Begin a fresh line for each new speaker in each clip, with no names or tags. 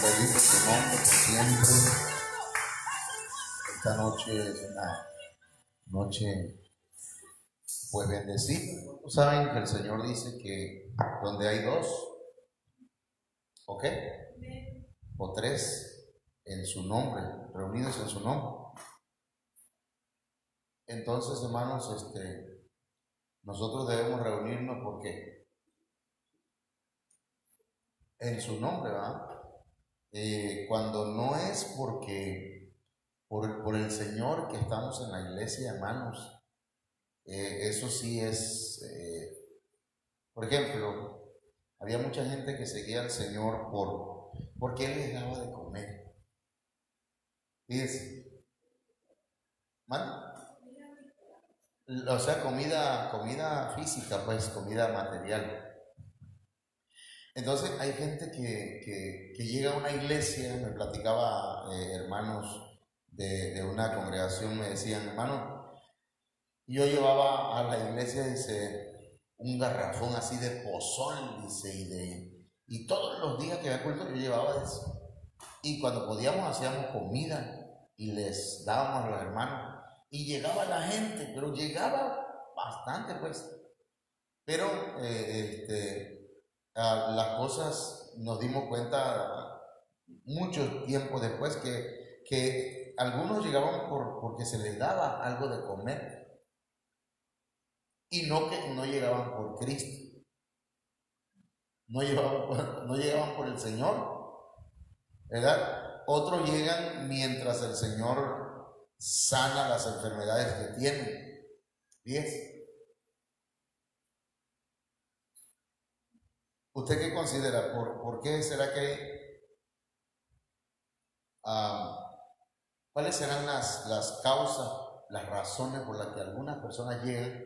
bendito tu nombre por siempre. Esta noche es una noche pues bendecida. Saben que el Señor dice que donde hay dos, ¿ok? O tres en su nombre, reunidos en su nombre. Entonces, hermanos, nosotros debemos reunirnos porque en su nombre, ¿verdad? Cuando no es porque por el Señor que estamos en la iglesia, hermanos, eso sí es, por ejemplo, había mucha gente que seguía al Señor porque Él les daba de comer. Fíjense, ¿vale? O sea, comida física, pues, comida material. Entonces hay gente que llega a una iglesia, me platicaba hermanos de una congregación, me decían, hermano, yo llevaba a la iglesia, dice, un garrafón así de pozol, dice, y todos los días que había culto yo llevaba eso. Y cuando podíamos hacíamos comida y les dábamos a los hermanos. Y llegaba la gente, pero llegaba bastante, pues. Pero las cosas nos dimos cuenta mucho tiempo después que algunos llegaban porque se les daba algo de comer y no que no llegaban por Cristo, no llegaban por el Señor, ¿verdad? Otros llegan mientras el Señor sana las enfermedades que tienen. 10. ¿Usted qué considera? ¿Por qué será que cuáles serán las causas, las razones por las que algunas personas llegan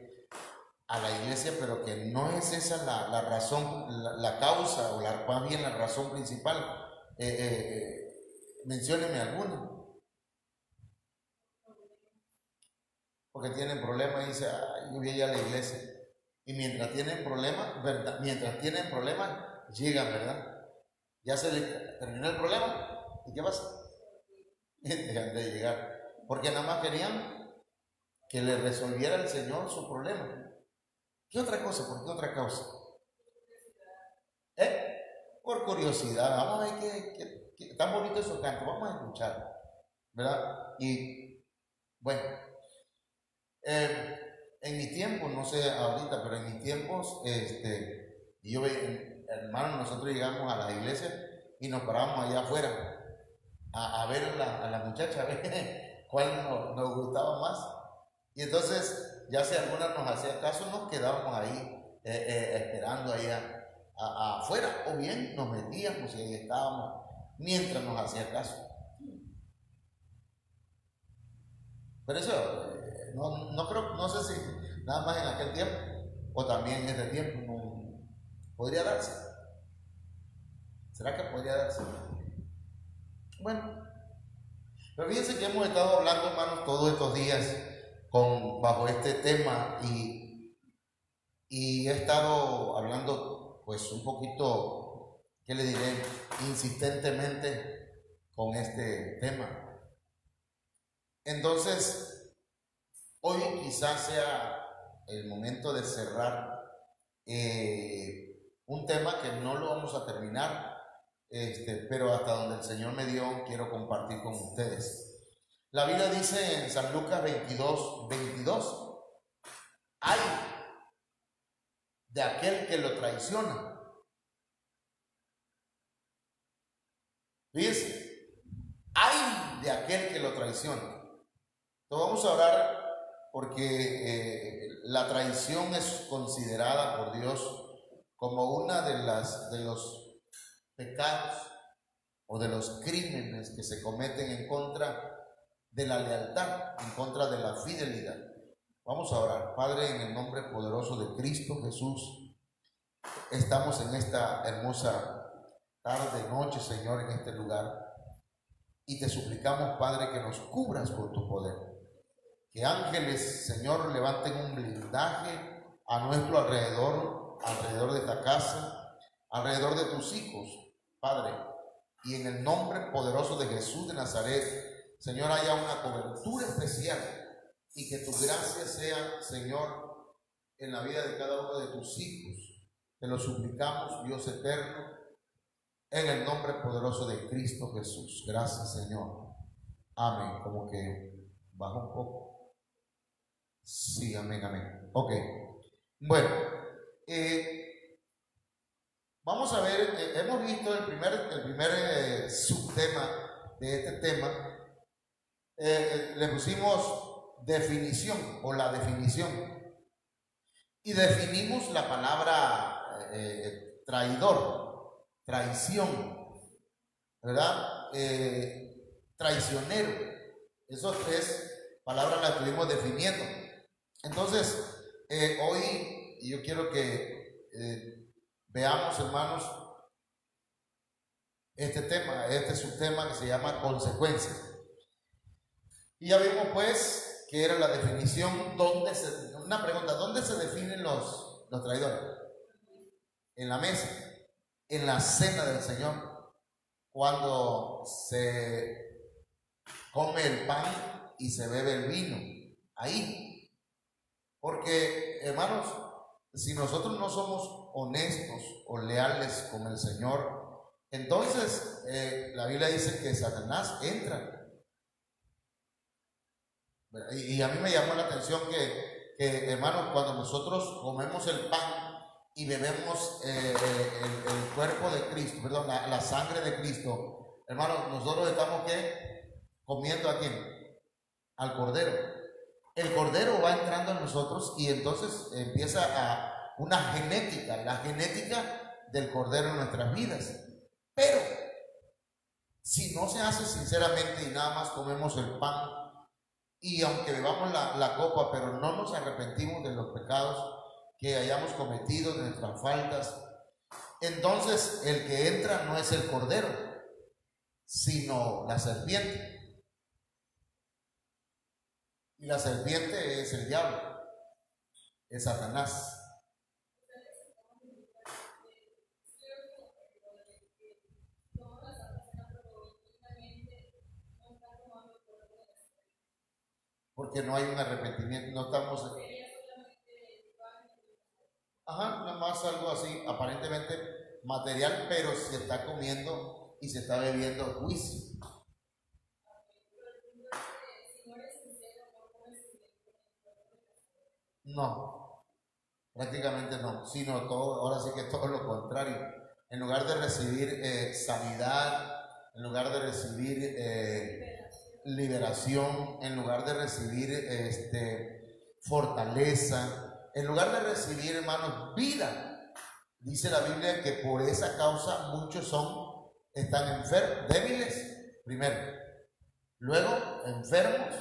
a la iglesia, pero que no es esa la razón, la causa o más bien la razón principal? Mencióneme alguna. Porque tienen problemas y dice, yo voy a ir a la iglesia. Y mientras tienen problemas, ¿verdad? Mientras tienen problemas, llegan, ¿verdad? Ya se les terminó el problema. ¿Y qué pasa? Dejan de llegar. Porque nada más querían que le resolviera el Señor su problema. ¿Qué otra cosa? ¿Por qué otra causa? Por curiosidad. Vamos a ver qué tan bonito esos cantos. Vamos a escuchar, ¿verdad? Y bueno, en mi tiempo, no sé ahorita, pero en mis tiempos, yo, hermano, nosotros llegamos a la iglesia y nos parábamos allá afuera a ver a la muchacha, a ver cuál nos gustaba más. Y entonces, ya si alguna nos hacía caso, nos quedábamos ahí esperando allá afuera, o bien nos metíamos y ahí estábamos mientras nos hacía caso. Pero eso, no creo, no sé si nada más en aquel tiempo o también en este tiempo no podría darse. ¿Será que podría darse? Bueno, pero fíjense que hemos estado hablando, hermanos, todos estos días bajo este tema y he estado hablando pues un poquito, ¿qué le diré? Insistentemente con este tema. Entonces, hoy quizás sea el momento de cerrar un tema que no lo vamos a terminar, pero hasta donde el Señor me dio, quiero compartir con ustedes. La Biblia dice en San Lucas 22, ay de aquel que lo traiciona. Fíjense, ay de aquel que lo traiciona. Entonces vamos a orar porque la traición es considerada por Dios como una de los pecados o de los crímenes que se cometen en contra de la lealtad, en contra de la fidelidad. Vamos a orar. Padre, en el nombre poderoso de Cristo Jesús, estamos en esta hermosa tarde, noche, Señor, en este lugar, y te suplicamos, Padre, que nos cubras con tu poder. Que ángeles, Señor, levanten un blindaje a nuestro alrededor de esta casa, alrededor de tus hijos, Padre, y en el nombre poderoso de Jesús de Nazaret, Señor, haya una cobertura especial y que tu gracia sea, Señor, en la vida de cada uno de tus hijos. Te lo suplicamos, Dios eterno, en el nombre poderoso de Cristo Jesús. Gracias, Señor. Amén. Como que baja un poco. Sí, amén, amén. Ok. Bueno, vamos a ver, hemos visto el primer subtema de este tema. Le pusimos definición o la definición. Y definimos la palabra traidor, traición, ¿verdad? Traicionero. Esas tres palabras las estuvimos definiendo. Entonces, hoy yo quiero que veamos, hermanos, este subtema que se llama consecuencias. Y ya vimos pues que era la definición, una pregunta, ¿dónde se definen los traidores? En la mesa, en la cena del Señor, cuando se come el pan y se bebe el vino, ahí. Porque, hermanos, si nosotros no somos honestos o leales con el Señor, entonces la Biblia dice que Satanás entra. Y a mí me llamó la atención que hermanos, cuando nosotros comemos el pan y bebemos el cuerpo de Cristo, perdón, la sangre de Cristo, hermanos, nosotros estamos ¿qué? Comiendo a quién? Al Cordero. El Cordero va entrando en nosotros y entonces empieza una genética, la genética del Cordero en nuestras vidas. Pero si no se hace sinceramente y nada más comemos el pan, y aunque bebamos la copa, pero no nos arrepentimos de los pecados que hayamos cometido, de nuestras faltas, entonces el que entra no es el Cordero, sino la serpiente. Y la serpiente es el diablo, es Satanás. Porque no hay un arrepentimiento, no estamos... nada más algo así, aparentemente material, pero se está comiendo y se está bebiendo juicio. No, prácticamente no, sino todo, ahora sí que todo lo contrario. En lugar de recibir sanidad, en lugar de recibir liberación, en lugar de recibir fortaleza, en lugar de recibir, hermanos, vida, dice la Biblia que por esa causa muchos están enfermos, débiles primero, luego enfermos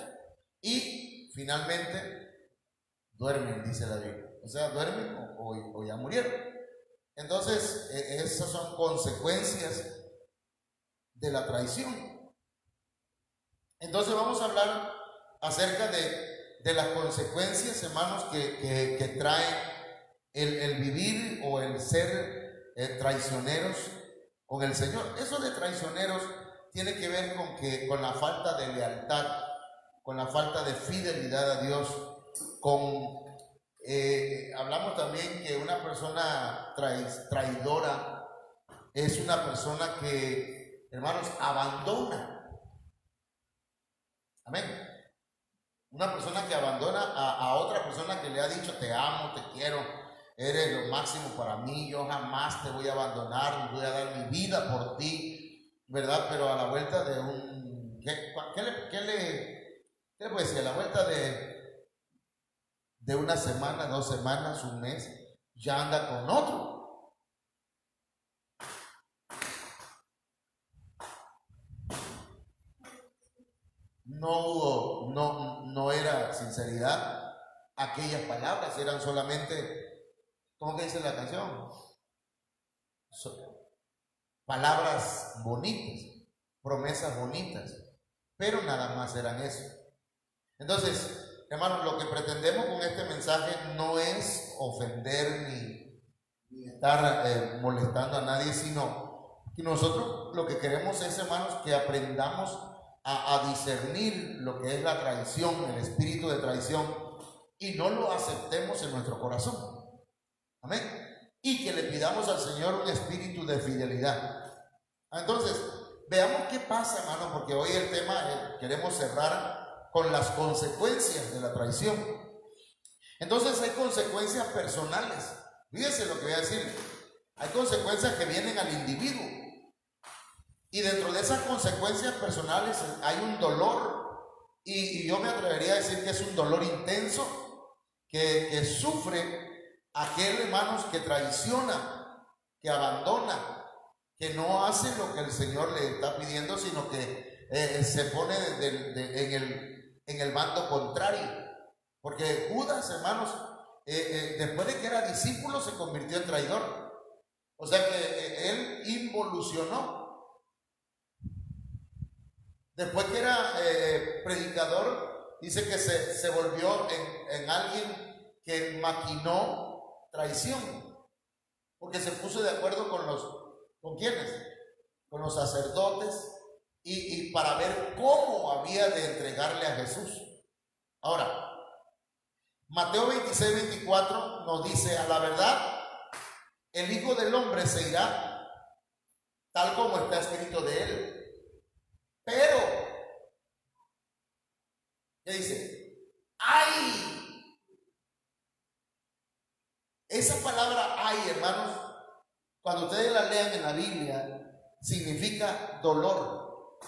y finalmente duermen, dice la Biblia. O sea, duermen o ya murieron. Entonces, esas son consecuencias de la traición. Entonces vamos a hablar acerca de las consecuencias, hermanos, que trae el vivir o el ser traicioneros con el Señor. Eso de traicioneros tiene que ver con la falta de lealtad, con la falta de fidelidad a Dios, hablamos también que una persona traidora es una persona que, hermanos, abandona. Amén. Una persona que abandona a otra persona que le ha dicho te amo, te quiero, eres lo máximo para mí, yo jamás te voy a abandonar, voy a dar mi vida por ti, ¿verdad? Pero a la vuelta de ¿qué le puede decir? A la vuelta de una semana, 2 semanas, un mes, ya anda con otro. No era sinceridad, aquellas palabras eran solamente, ¿cómo que dice la canción? Palabras bonitas, promesas bonitas, pero nada más eran eso. Entonces, hermanos, lo que pretendemos con este mensaje no es ofender ni estar molestando a nadie, sino Y nosotros lo que queremos es, hermanos, que aprendamos a discernir lo que es la traición, el espíritu de traición, y no lo aceptemos en nuestro corazón. Amén. Y que le pidamos al Señor un espíritu de fidelidad. Entonces, veamos qué pasa, hermano, porque hoy el tema queremos cerrar con las consecuencias de la traición. Entonces hay consecuencias personales. Fíjense lo que voy a decir. Hay consecuencias que vienen al individuo. Y dentro de esas consecuencias personales hay un dolor. Y yo me atrevería a decir que es un dolor intenso que sufre aquel, hermanos, que traiciona, que abandona, que no hace lo que el Señor le está pidiendo, sino que se pone en el bando contrario. Porque Judas, hermanos, después de que era discípulo, se convirtió en traidor. O sea que él involucionó. Después que era predicador, dice que se volvió en alguien que maquinó traición. Porque se puso de acuerdo ¿con quiénes? Con los sacerdotes y para ver cómo había de entregarle a Jesús. Ahora, Mateo 26, 24 nos dice: a la verdad, el Hijo del Hombre se irá tal como está escrito de él. Pero, ¿qué dice? ¡Ay! Esa palabra "ay", hermanos, cuando ustedes la lean en la Biblia, significa dolor.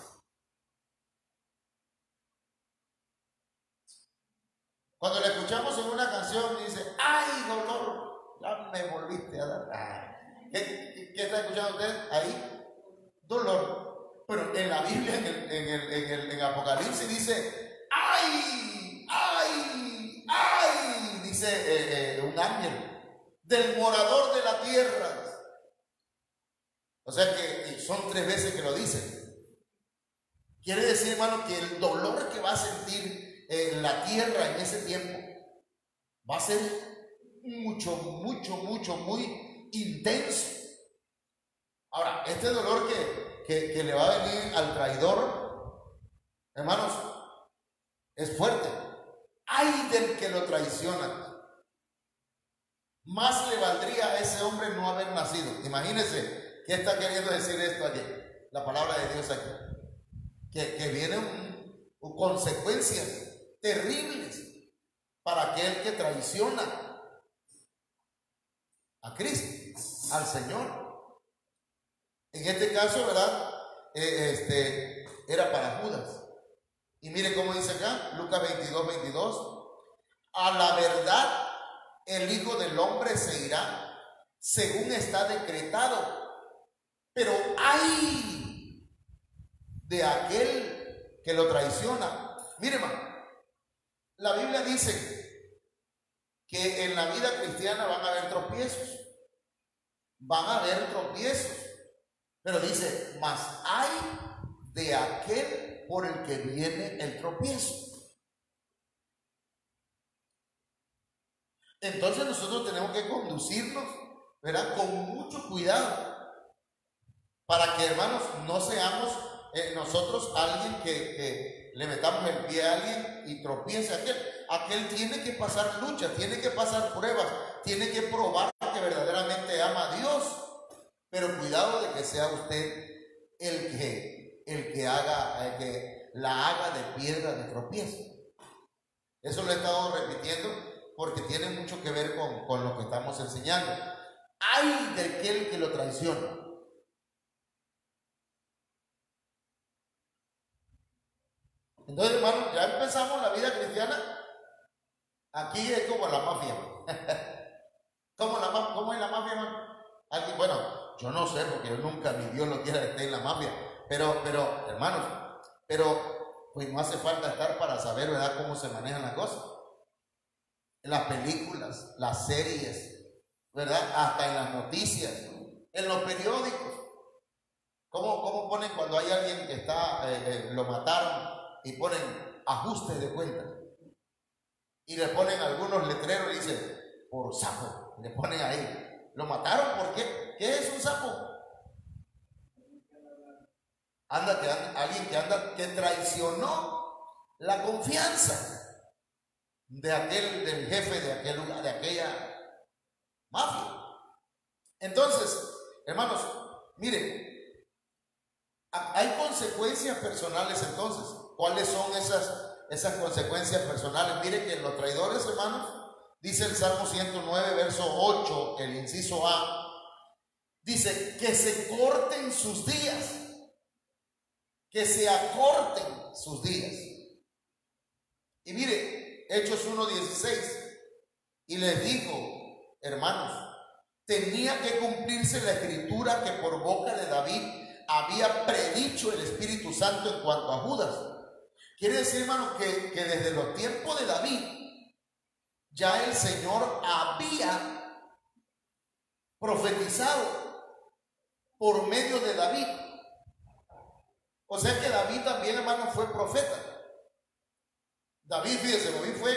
Cuando la escuchamos en una canción, dice: ¡ay, dolor! Ya me volviste a dar. ¿Qué está escuchando usted ahí? Dolor. Pero en la Biblia, en Apocalipsis, dice: ¡ay! ¡Ay! ¡ay! Dice un ángel del morador de la tierra. O sea que son 3 veces que lo dice. Quiere decir, hermano, que el dolor que va a sentir la tierra en ese tiempo va a ser mucho, muy intenso. Ahora, este dolor que le va a venir al traidor, hermanos, es fuerte. ¡Ay del que lo traiciona! Más le valdría a ese hombre no haber nacido. Imagínense qué está queriendo decir esto aquí, la palabra de Dios aquí. Que vienen consecuencias terribles para aquel que traiciona a Cristo, al Señor. En este caso, ¿verdad? Era para Judas. Y mire cómo dice acá, Lucas 22, 22. A la verdad, el Hijo del Hombre se irá según está decretado. Pero ¡ay de aquel que lo traiciona! Mire, hermano, la Biblia dice que en la vida cristiana van a haber tropiezos. Van a haber tropiezos. Pero dice: mas hay de aquel por el que viene el tropiezo. Entonces nosotros tenemos que conducirnos, ¿verdad?, con mucho cuidado, para que, hermanos, no seamos nosotros alguien que le metamos el pie a alguien y tropiece a aquel. Aquel tiene que pasar lucha, tiene que pasar pruebas, tiene que probar que verdaderamente ama a Dios. Pero cuidado de que sea usted el que la haga de piedra de tropiezo. Eso lo he estado repitiendo porque tiene mucho que ver con lo que estamos enseñando. ¡Ay de aquel que lo traiciona! Entonces, hermano, ya empezamos la vida cristiana. Aquí es como la mafia. ¿Cómo es la mafia, hermano? Aquí, bueno, yo no sé, porque yo nunca, ni Dios lo quiera, esté en la mafia. Pero, hermanos, pues no hace falta estar para saber, ¿verdad?, cómo se manejan las cosas. En las películas, las series, ¿verdad?, hasta en las noticias, en los periódicos. ¿Cómo ponen cuando hay alguien que lo mataron y ponen ajustes de cuenta? Y le ponen algunos letreros y dicen: por sapo, le ponen ahí. ¿Lo mataron por qué? ¿Qué es un sapo? alguien que traicionó la confianza del jefe de aquel lugar, de aquella mafia. Entonces, hermanos, miren, hay consecuencias personales. Entonces, ¿cuáles son esas consecuencias personales? Miren que los traidores, hermanos, dice el Salmo 109, verso 8, el inciso A, dice que se corten sus días, que se acorten sus días. Y mire, Hechos 1:16, y les dijo, hermanos, tenía que cumplirse la escritura que por boca de David había predicho el Espíritu Santo en cuanto a Judas. Quiere decir, hermanos, que desde los tiempos de David ya el Señor había profetizado por medio de David. O sea que David también, hermano, fue profeta. David, fíjese, David fue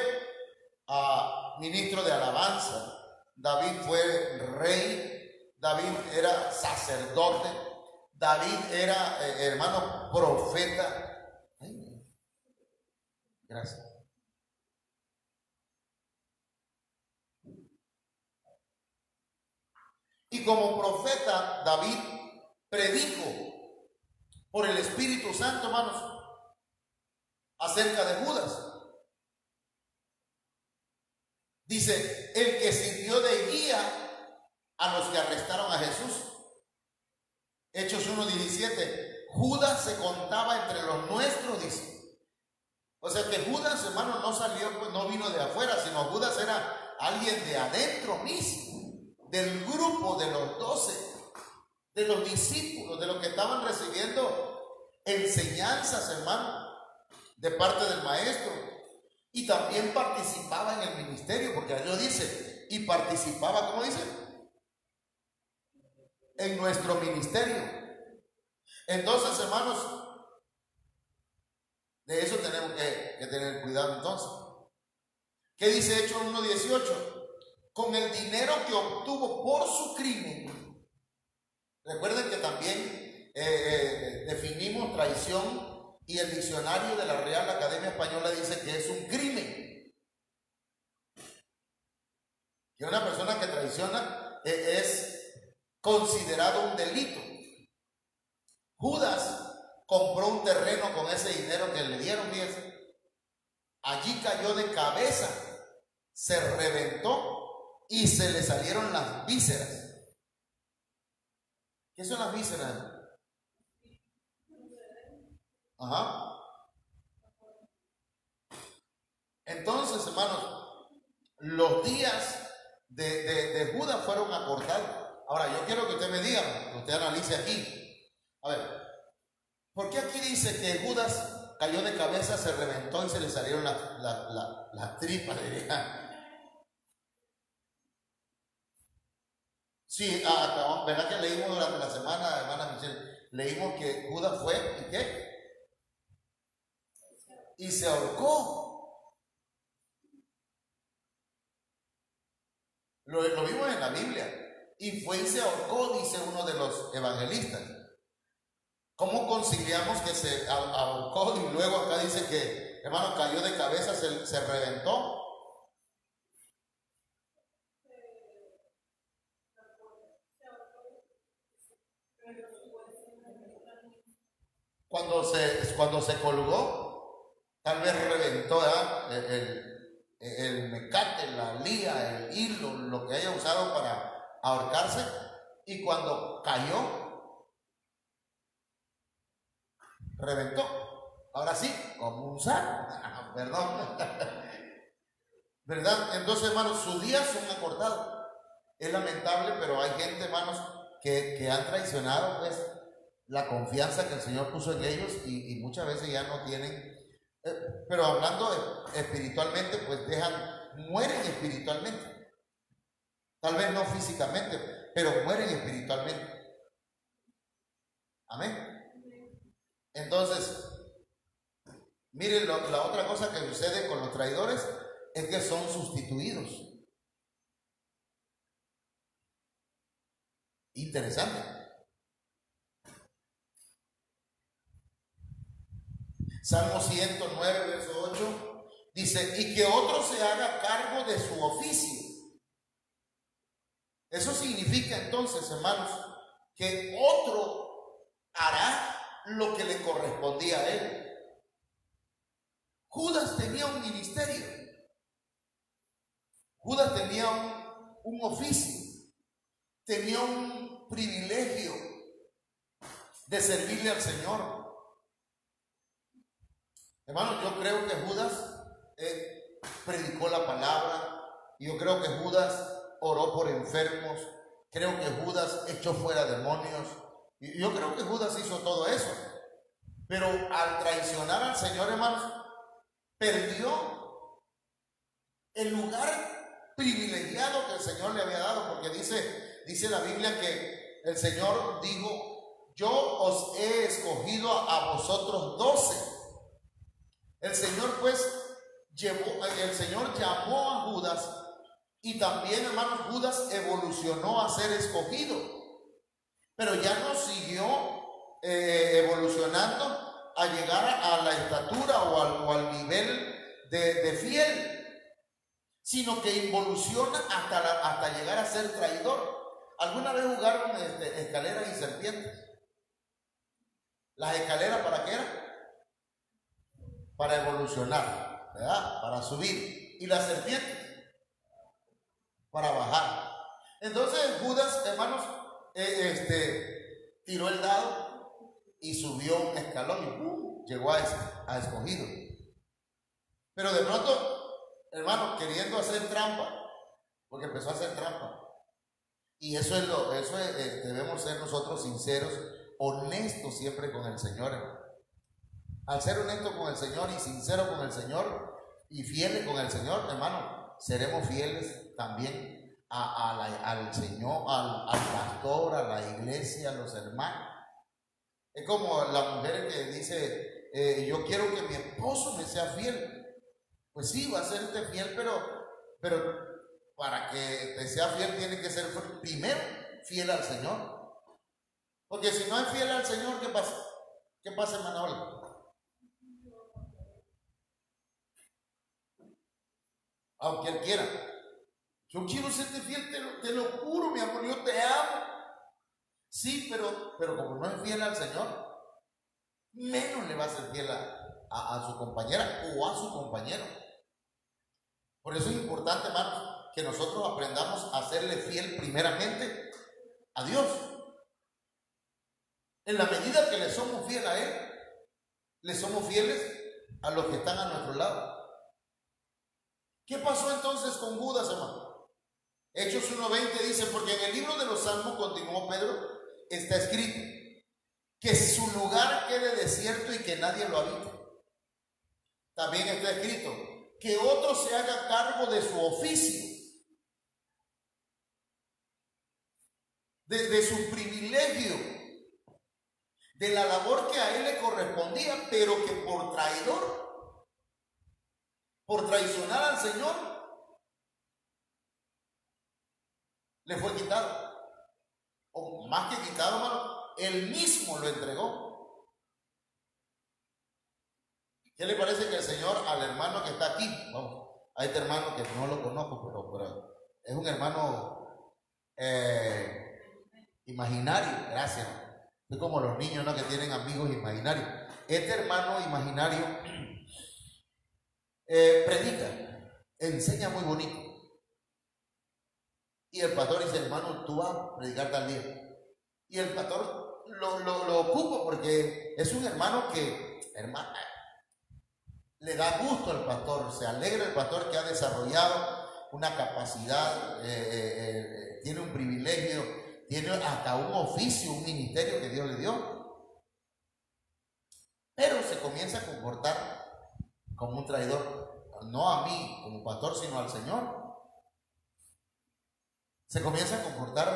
ministro de alabanza, David fue rey, David era sacerdote, David era, hermano, profeta. Ay, gracias. Y como profeta, David predijo por el Espíritu Santo, hermanos, acerca de Judas. Dice, el que sirvió de guía a los que arrestaron a Jesús. Hechos 1:17, Judas se contaba entre los nuestros, dice. O sea que Judas, hermano, no salió, pues no vino de afuera, sino Judas era alguien de adentro mismo, del grupo de los 12, de los discípulos, de los que estaban recibiendo enseñanzas, hermano, de parte del maestro. Y también participaba en el ministerio, porque Dios dice, y participaba, ¿cómo dice? En nuestro ministerio. Entonces, hermanos, de eso tenemos que tener cuidado. Entonces, ¿qué dice Hechos 1:18? Con el dinero que obtuvo por su crimen. Recuerden que también definimos traición, y el diccionario de la Real Academia Española dice que es un crimen. Que una persona que traiciona es considerado un delito. Judas compró un terreno con ese dinero que le dieron, fíjense. Allí cayó de cabeza, se reventó y se le salieron las vísceras. ¿Qué son las vísceras? Ajá. Entonces, hermanos, los días de Judas fueron acortados. Ahora, yo quiero que usted me diga, que usted analice aquí. A ver, ¿por qué aquí dice que Judas cayó de cabeza, se reventó y se le salieron las tripas, diría? Sí, ¿verdad que leímos durante la semana, hermana Michelle? Leímos que Judas fue, ¿y qué? Y se ahorcó. Lo vimos en la Biblia. Y fue y se ahorcó, dice uno de los evangelistas. ¿Cómo conciliamos que se ahorcó y luego acá dice que, hermano, cayó de cabeza, se reventó? Cuando se colgó, tal vez reventó el mecate, la lía, el hilo, lo que haya usado para ahorcarse, y cuando cayó, reventó. Ahora sí, como un saco, perdón. ¿Verdad? Entonces, hermanos, sus días son acortados. Es lamentable, pero hay gente, hermanos, que han traicionado, pues, la confianza que el Señor puso en ellos, y muchas veces ya no tienen. Pero hablando espiritualmente, pues mueren espiritualmente. Tal vez no físicamente, pero mueren espiritualmente. Amén. Entonces, miren, la otra cosa que sucede con los traidores es que son sustituidos. Interesante. Salmo 109, verso 8, dice, y que otro se haga cargo de su oficio. Eso significa entonces, hermanos, que otro hará lo que le correspondía a él. Judas tenía un ministerio. Judas tenía un oficio. Tenía un privilegio de servirle al Señor. Hermano, yo creo que Judas predicó la palabra. Yo creo que Judas oró por enfermos. Creo que Judas echó fuera demonios. Yo creo que Judas hizo todo eso. Pero al traicionar al Señor, hermanos, perdió el lugar privilegiado que el Señor le había dado. Porque dice la Biblia que el Señor dijo, yo os he escogido a vosotros 12. El Señor llamó a Judas, y también, hermanos, Judas evolucionó a ser escogido, pero ya no siguió evolucionando a llegar a la estatura o al nivel de fiel, sino que involuciona hasta llegar a ser traidor. ¿Alguna vez jugaron escaleras y serpientes? ¿Las escaleras para qué eran? Para evolucionar, ¿verdad? Para subir. ¿Y la serpiente? Para bajar. Entonces Judas, hermanos, tiró el dado y subió un escalón y llegó a escogido. Pero de pronto, hermanos, queriendo hacer trampa, porque empezó a hacer trampa. Y debemos ser nosotros sinceros, honestos siempre con el Señor, hermano. Al ser honesto con el Señor y sincero con el Señor y fieles con el Señor, hermano, seremos fieles también al Señor, al pastor, a la iglesia, a los hermanos. Es como la mujer que dice, yo quiero que mi esposo me sea fiel. Pues sí, va a serte fiel, pero para que te sea fiel tiene que ser primero fiel al Señor. Porque si no es fiel al Señor, ¿qué pasa? ¿Qué pasa, hermana Olga? Aunque él quiera, yo quiero serte fiel, te lo juro, mi amor, yo te amo. Sí, pero como no es fiel al Señor, menos le va a ser fiel a su compañera o a su compañero. Por eso es importante, hermanos, que nosotros aprendamos a serle fiel primeramente a Dios. En la medida que le somos fieles a Él, le somos fieles a los que están a nuestro lado. ¿Qué pasó entonces con Judas, hermano? Hechos 1:20 dice, porque en el libro de los Salmos, continuó Pedro, está escrito, que su lugar quede desierto y que nadie lo habite. También está escrito, que otro se haga cargo de su oficio, de su privilegio, de la labor que a él le correspondía, pero que por traidor, por traicionar al Señor, le fue quitado. O más que quitado, hermano, él mismo lo entregó. ¿Qué le parece que el Señor al hermano que está aquí? Vamos, a este hermano que no lo conozco, pero es un hermano imaginario, gracias. Es como los niños, ¿no?, que tienen amigos imaginarios. Este hermano imaginario predica, enseña muy bonito. Y el pastor dice, hermano, tú vas a predicar tal día. Y el pastor lo ocupa porque es un hermano que, hermano, le da gusto al pastor, se alegra el pastor que ha desarrollado una capacidad, tiene un privilegio, tiene hasta un oficio, un ministerio que Dios le dio. Pero se comienza a comportar como un traidor, no a mí como pastor, sino al Señor. Se comienza a comportar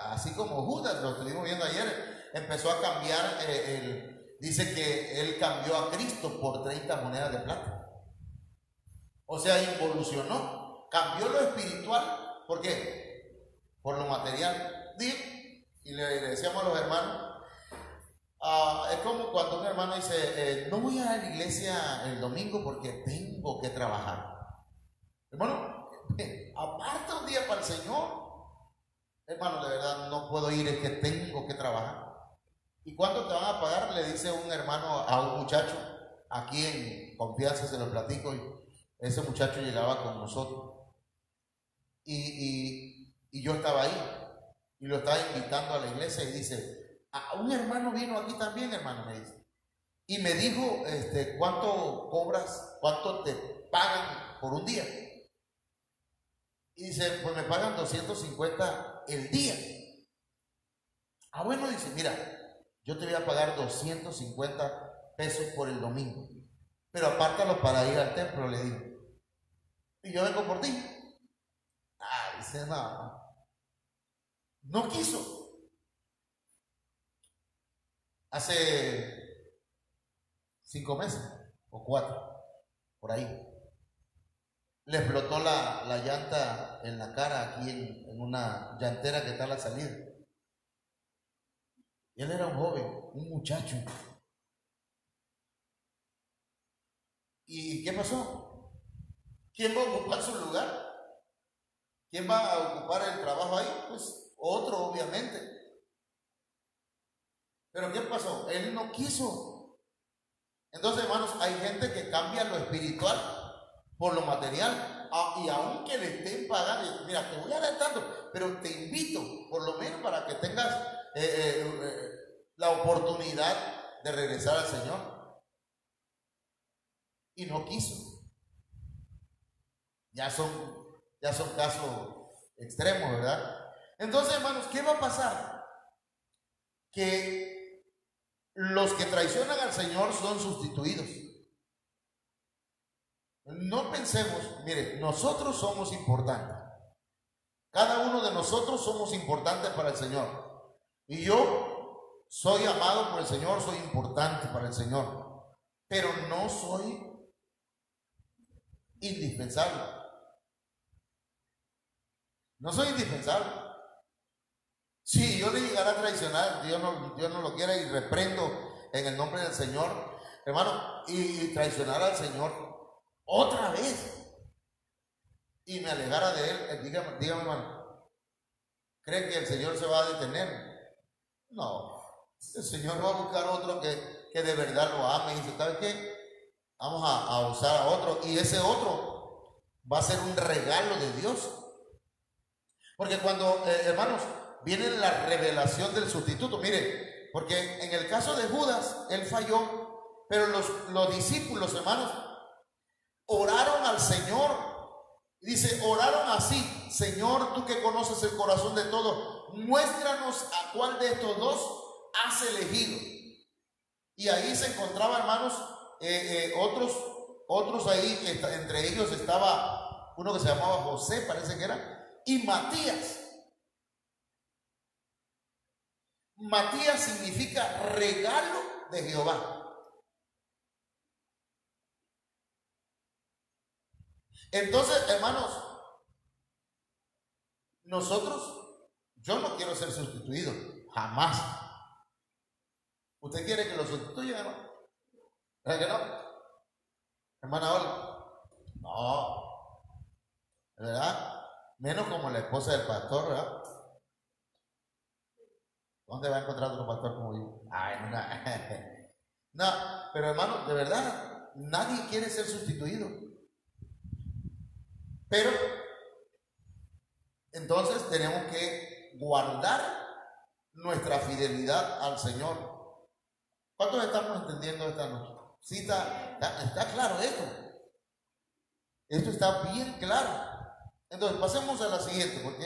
así como Judas, lo estuvimos viendo ayer, empezó a cambiar, dice que él cambió a Cristo por 30 monedas de plata. O sea, involucionó, cambió lo espiritual. ¿Por qué? Por lo material. Y le decíamos a los hermanos, Es como cuando un hermano dice, no voy a la iglesia el domingo porque tengo que trabajar. Hermano, aparta un día para el Señor. Hermano, de verdad no puedo ir, es que tengo que trabajar. ¿Y cuánto te van a pagar? Le dice un hermano a un muchacho, aquí en confianza se lo platico, y ese muchacho llegaba con nosotros. Y yo estaba ahí, y lo estaba invitando a la iglesia, y dice, un hermano vino aquí también, hermano, me dice. Y me dijo, ¿cuánto cobras? ¿Cuánto te pagan por un día? Y dice, pues me pagan 250 el día. Bueno, dice, mira, yo te voy a pagar 250 pesos por el domingo, pero apártalo para ir al templo, le digo. Y yo vengo por ti. Dice, no quiso. Hace 5 meses o 4, por ahí, le explotó la llanta en la cara aquí en una llantera que está a la salida. Y él era un joven, un muchacho. ¿Y qué pasó? ¿Quién va a ocupar su lugar? ¿Quién va a ocupar el trabajo ahí? Pues otro, obviamente. Pero ¿qué pasó? Él no quiso. Entonces, hermanos, hay gente que cambia lo espiritual por lo material. Y aunque le estén pagando, mira, te voy a dar tanto, pero te invito, por lo menos para que tengas la oportunidad de regresar al Señor. Y no quiso. Ya son casos extremos, ¿verdad? Entonces, hermanos, ¿qué va a pasar? Que los que traicionan al Señor son sustituidos. No pensemos, mire, nosotros somos importantes. Cada uno de nosotros somos importantes para el Señor. Y yo soy amado por el Señor, soy importante para el Señor. Pero no soy indispensable. No soy indispensable. Si yo le llegara a traicionar, Dios no lo quiera, y reprendo en el nombre del Señor, hermano, y traicionar al Señor otra vez y me alejara de él, dígame, hermano, ¿cree que el Señor se va a detener? No, el Señor va a buscar otro que de verdad lo ame y dice, ¿sabes qué? Vamos a usar a otro, y ese otro va a ser un regalo de Dios. Porque cuando, hermanos, viene la revelación del sustituto, mire, porque en el caso de Judas, él falló, pero los discípulos, hermanos, oraron al Señor. Dice, oraron así: Señor, tú que conoces el corazón de todos, muéstranos a cuál de estos dos has elegido. Y ahí se encontraban, hermanos, otros ahí, entre ellos estaba uno que se llamaba José, parece que era, y Matías. Matías significa regalo de Jehová. Entonces, hermanos, yo no quiero ser sustituido, jamás. ¿Usted quiere que lo sustituya, hermano? ¿Verdad que no? Hermana Olga, no, ¿verdad? Menos como la esposa del pastor, ¿verdad? ¿Dónde va a encontrar otro pastor como yo? No, pero hermano, de verdad, nadie quiere ser sustituido. Pero entonces tenemos que guardar nuestra fidelidad al Señor. ¿Cuántos estamos entendiendo esta noche? Sí, está claro esto. Esto está bien claro. Entonces pasemos a la siguiente, porque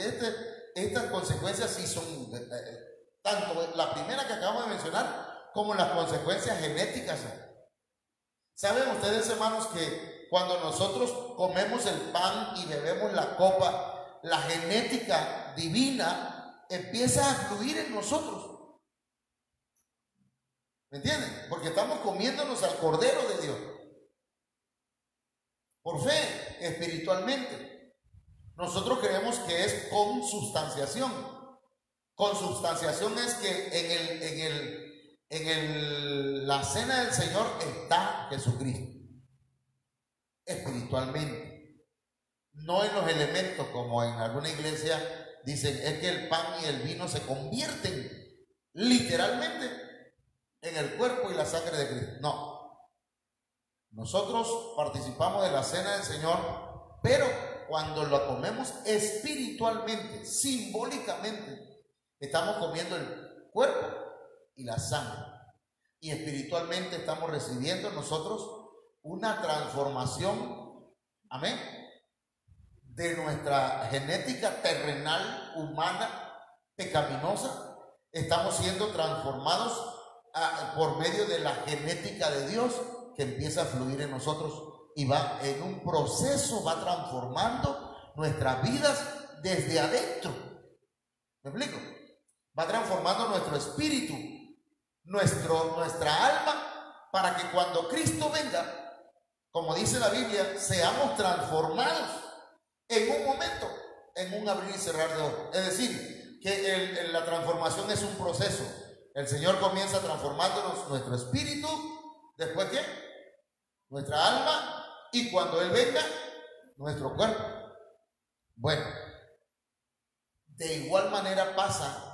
estas consecuencias sí son tanto la primera que acabamos de mencionar como las consecuencias genéticas. ¿Saben ustedes, hermanos, que cuando nosotros comemos el pan y bebemos la copa, la genética divina empieza a fluir en nosotros? ¿Me entienden? Porque estamos comiéndonos al Cordero de Dios por fe, espiritualmente. Nosotros creemos que es consubstanciación. Consubstanciación es que la cena del Señor está Jesucristo, espiritualmente, no en los elementos como en alguna iglesia dicen, es que el pan y el vino se convierten literalmente en el cuerpo y la sangre de Cristo. No, nosotros participamos de la cena del Señor, pero cuando lo comemos espiritualmente, simbólicamente, estamos comiendo el cuerpo y la sangre, y espiritualmente estamos recibiendo nosotros una transformación, amén, de nuestra genética terrenal, humana, pecaminosa. Estamos siendo transformados por medio de la genética de Dios que empieza a fluir en nosotros y va en un proceso, va transformando nuestras vidas desde adentro. ¿Me explico? Va transformando nuestro espíritu, nuestra alma, para que cuando Cristo venga, como dice la Biblia, seamos transformados en un momento, en un abrir y cerrar de ojos. Es decir, que la transformación es un proceso. El Señor comienza transformándonos nuestro espíritu, después ¿qué? Nuestra alma, y cuando Él venga, nuestro cuerpo. Bueno, de igual manera pasa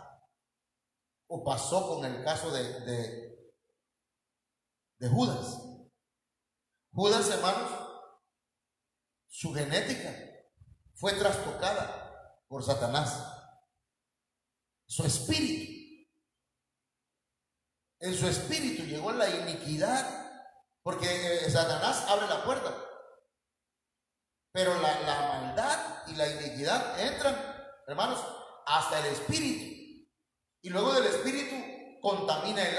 o pasó con el caso de Judas. Judas, hermanos, su genética fue trastocada por Satanás. Su espíritu, en su espíritu llegó la iniquidad, porque Satanás abre la puerta, pero la maldad y la iniquidad entran, hermanos, hasta el espíritu, y luego del espíritu contamina el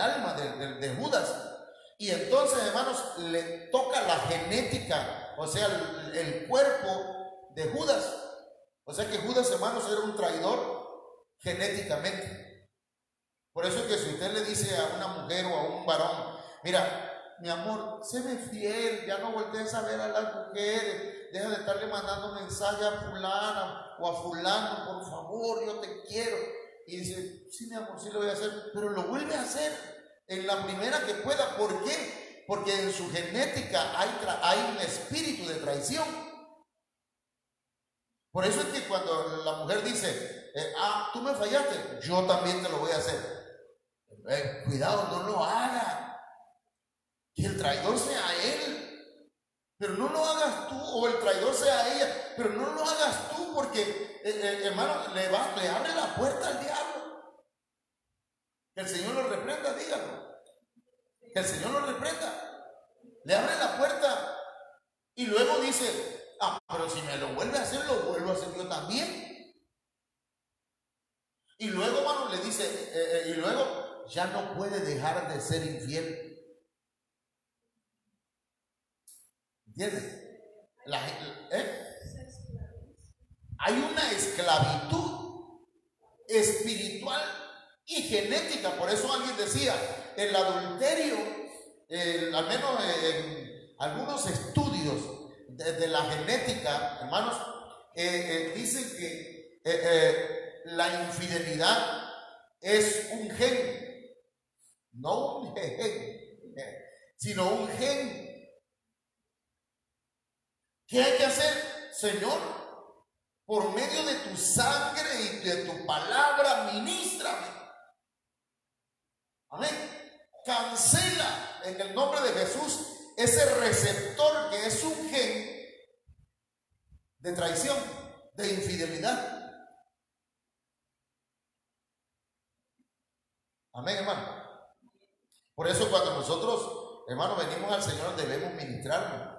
alma de Judas. Y entonces, hermanos, le toca la genética, o sea, el cuerpo de Judas. O sea que Judas, hermanos, era un traidor genéticamente. Por eso es que si usted le dice a una mujer o a un varón, mira, mi amor, séme fiel, ya no voltees a ver a las mujeres, deja de estarle mandando mensaje a fulana o a fulano, por favor, yo te quiero. Y dice, sí, mi amor, sí lo voy a hacer, pero lo vuelve a hacer en la primera que pueda. ¿Por qué? Porque en su genética hay un espíritu de traición. Por eso es que cuando la mujer dice, tú me fallaste, yo también te lo voy a hacer. Cuidado, no lo haga. Que el traidor sea él, pero no lo hagas tú, o el traidor sea ella, pero no lo hagas tú, porque hermano, le abre la puerta al diablo. Que el Señor lo reprenda, dígalo. Que el Señor lo reprenda. Le abre la puerta y luego dice, pero si me lo vuelve a hacer, lo vuelvo a hacer yo también. Y luego, hermano, le dice, y luego ya no puede dejar de ser infiel. ¿Entiendes? Hay una esclavitud espiritual y genética. Por eso alguien decía, el adulterio, al menos en algunos estudios de la genética, hermanos, dicen que la infidelidad es un gen, no un gen, sino un gen. ¿Qué hay que hacer? Señor, por medio de tu sangre y de tu palabra, ministrame. Amén. Cancela en el nombre de Jesús ese receptor que es un gen de traición, de infidelidad. Amén, hermano. Por eso cuando nosotros, hermano, venimos al Señor, debemos ministrarnos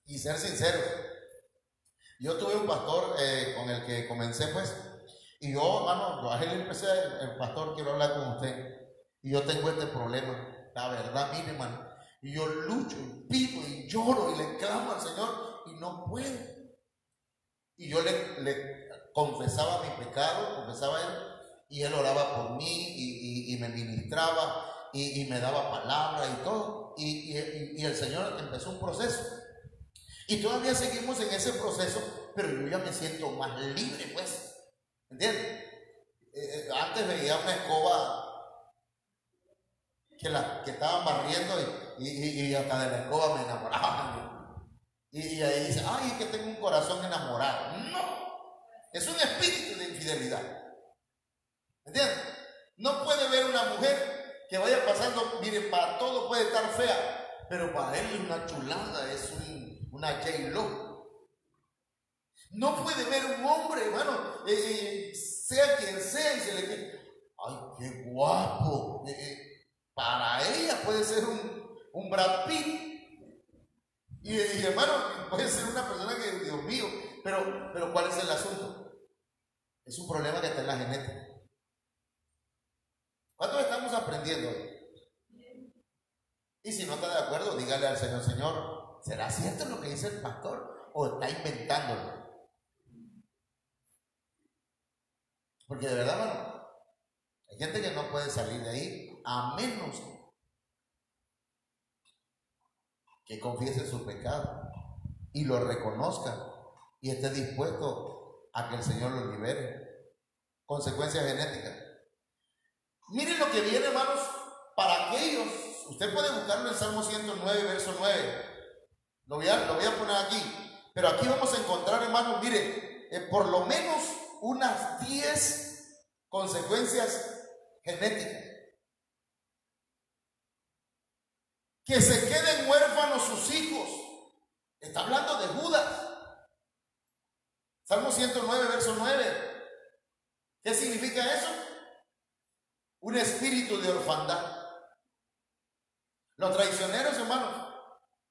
y ser sinceros. Yo tuve un pastor con el que comencé, pues, y yo, hermano, a él empecé, el pastor, quiero hablar con usted, y yo tengo este problema, la verdad, mire, hermano, y yo lucho, y pido, y lloro, y le clamo al Señor, y no puedo. Y yo le confesaba mi pecado, confesaba a él, y él oraba por mí, y me ministraba, y me daba palabra y todo, y el Señor empezó un proceso. Y todavía seguimos en ese proceso, pero yo ya me siento más libre, pues. ¿Entiendes? Antes veía una escoba que estaban barriendo y hasta de la escoba me enamoraba. Y ahí dice, ay, es que tengo un corazón enamorado. No, es un espíritu de infidelidad. ¿Entiendes? No puede ver una mujer que vaya pasando, mire, para todo puede estar fea, pero para él es una chulada, es una J-Lo. No puede ver un hombre, hermano, sea quien sea, y se le quede, ay, qué guapo. Para ella puede ser un Brad Pitt. Y hermano, puede ser una persona que, Dios mío, pero ¿cuál es el asunto? Es un problema que está en la genética. ¿Cuántos estamos aprendiendo hoy? Y si no está de acuerdo, dígale al Señor, Señor, ¿será cierto lo que dice el pastor o está inventándolo? Porque de verdad, hermano, hay gente que no puede salir de ahí a menos que confiese su pecado y lo reconozca y esté dispuesto a que el Señor lo libere. Consecuencias genéticas. Miren lo que viene, hermanos, para aquellos. Usted puede buscarlo en Salmo 109, verso 9. Lo voy a poner aquí. Pero aquí vamos a encontrar, hermanos, mire, por lo menos unas 10 consecuencias genéticas. Que se queden huérfanos sus hijos. Está hablando de Judas. Salmo 109, verso 9. ¿Qué significa eso? Un espíritu de orfandad. Los traicioneros, hermanos,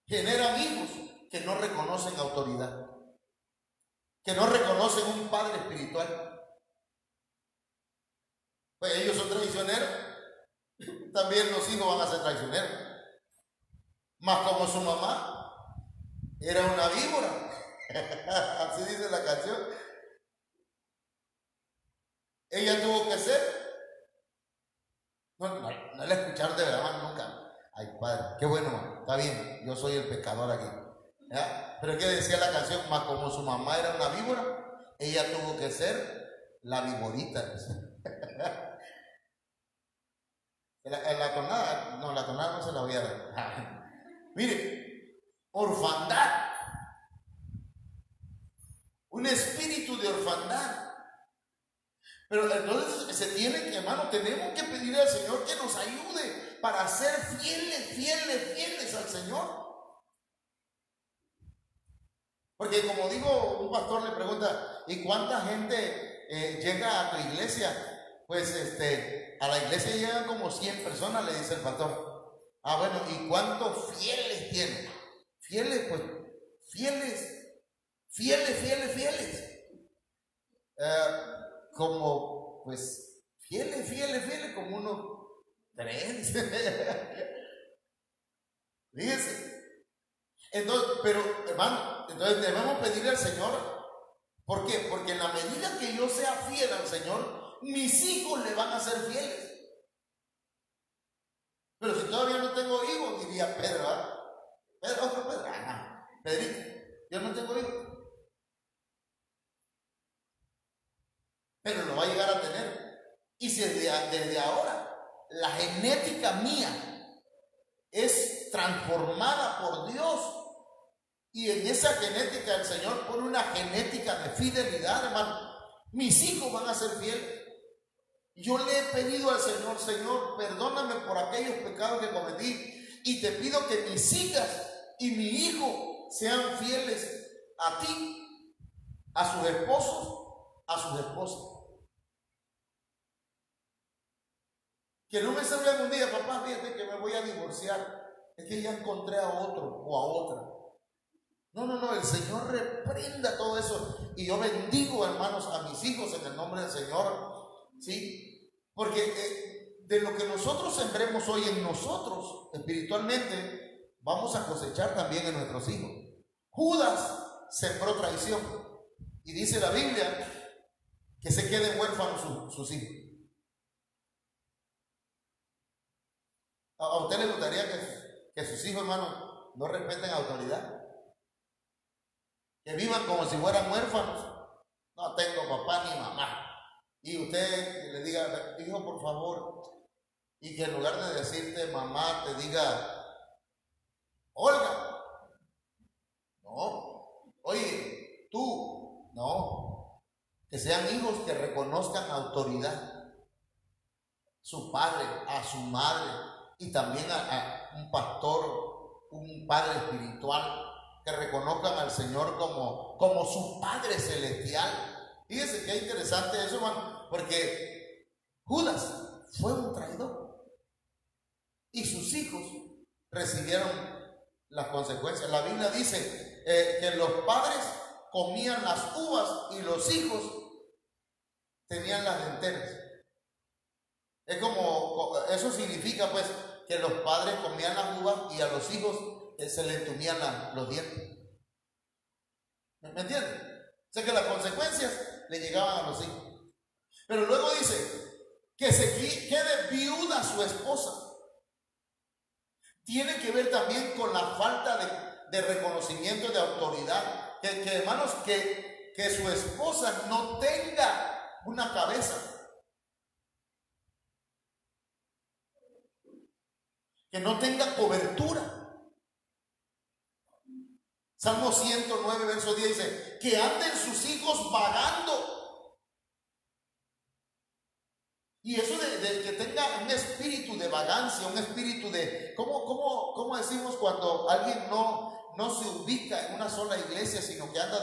generan hijos que no reconocen autoridad, que no reconocen un padre espiritual. Pues ellos son traicioneros, también los hijos van a ser traicioneros. Más como su mamá era una víbora, así dice la canción. Ella tuvo que ser. No la escucharon de verdad nunca. Ay, padre, qué bueno, man. Está bien, yo soy el pecador aquí. ¿Ya? Pero ¿qué decía la canción? Más como su mamá era una víbora, ella tuvo que ser la víborita. La tonada, no, la tonada no se la voy a dar. Mire, orfandad. Un espíritu de orfandad. Pero entonces se tiene que, hermano, tenemos que pedirle al Señor que nos ayude para ser fieles al Señor. Porque como digo, un pastor le pregunta, ¿y cuánta gente llega a tu iglesia? Pues a la iglesia llegan como 100 personas, le dice el pastor. Ah, bueno, ¿y cuántos fieles tiene? Fieles, pues, fieles. Como, pues, fieles, como unos 3. Fíjense. Entonces, pero, hermano, entonces debemos pedirle al Señor. ¿Por qué? Porque en la medida que yo sea fiel al Señor, mis hijos le van a ser fieles. Pero si todavía no tengo hijos, diría Pedro, ¿verdad? Otro Pedro, Pedrito, yo no tengo hijos. Pero lo va a llegar a tener. Y si desde ahora la genética mía es transformada por Dios, y en esa genética el Señor pone una genética de fidelidad, hermano, mis hijos van a ser fieles. Yo le he pedido al Señor, Señor, perdóname por aquellos pecados que cometí, y te pido que mis hijas y mi hijo sean fieles a ti, a sus esposos, a sus esposas. Que no me salga algún día, papá, fíjate que me voy a divorciar, es que ya encontré a otro o a otra. No, el Señor reprenda todo eso. Y yo bendigo, hermanos, a mis hijos en el nombre del Señor, ¿sí? Porque de lo que nosotros sembremos hoy en nosotros, espiritualmente, vamos a cosechar también en nuestros hijos. Judas sembró traición, y dice la Biblia que se queden huérfanos sus hijos. ¿A usted le gustaría que sus hijos, hermanos, no respeten autoridad? Que vivan como si fueran huérfanos. No tengo papá ni mamá. y usted le diga, hijo, por favor, y que en lugar de decirte mamá, te diga, Olga. No. Oye, tú. No. Que sean hijos que reconozcan autoridad. Su padre, a su madre, y también a un pastor, un padre espiritual, que reconozcan al Señor como su Padre celestial. Fíjense qué interesante eso, hermano, porque Judas fue un traidor y sus hijos recibieron las consecuencias. La Biblia dice que los padres comían las uvas y los hijos tenían las denteras. Es como, eso significa pues que los padres comían las uvas y a los hijos se le entumían los dientes. ¿Me entienden? O sea que las consecuencias le llegaban a los hijos. Pero luego dice que se quede viuda su esposa. Tiene que ver también con la falta de reconocimiento de autoridad. Que hermanos, que su esposa no tenga una cabeza. Que no tenga cobertura. Salmo 109, verso 10 dice, que anden sus hijos vagando. Y eso de que tenga un espíritu de vagancia, un espíritu de, ¿cómo decimos cuando alguien no se ubica en una sola iglesia, sino que anda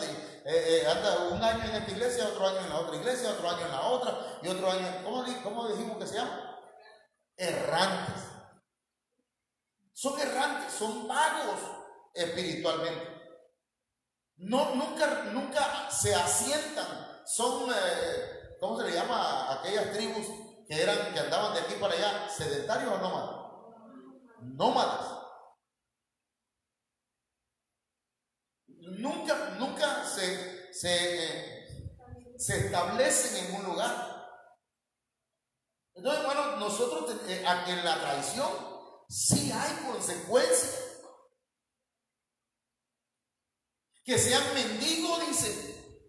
un año en esta iglesia, otro año en la otra iglesia, otro año en la otra, y otro año, ¿cómo dijimos que se llama? Errantes. Son errantes, son vagos espiritualmente. Nunca se asientan. Son, ¿cómo se le llama a aquellas tribus que andaban de aquí para allá? ¿Sedentarios o nómadas? Nómadas. Nunca se establecen en un lugar. Entonces, bueno, nosotros en la traición sí hay consecuencias. Que sean mendigos, dice,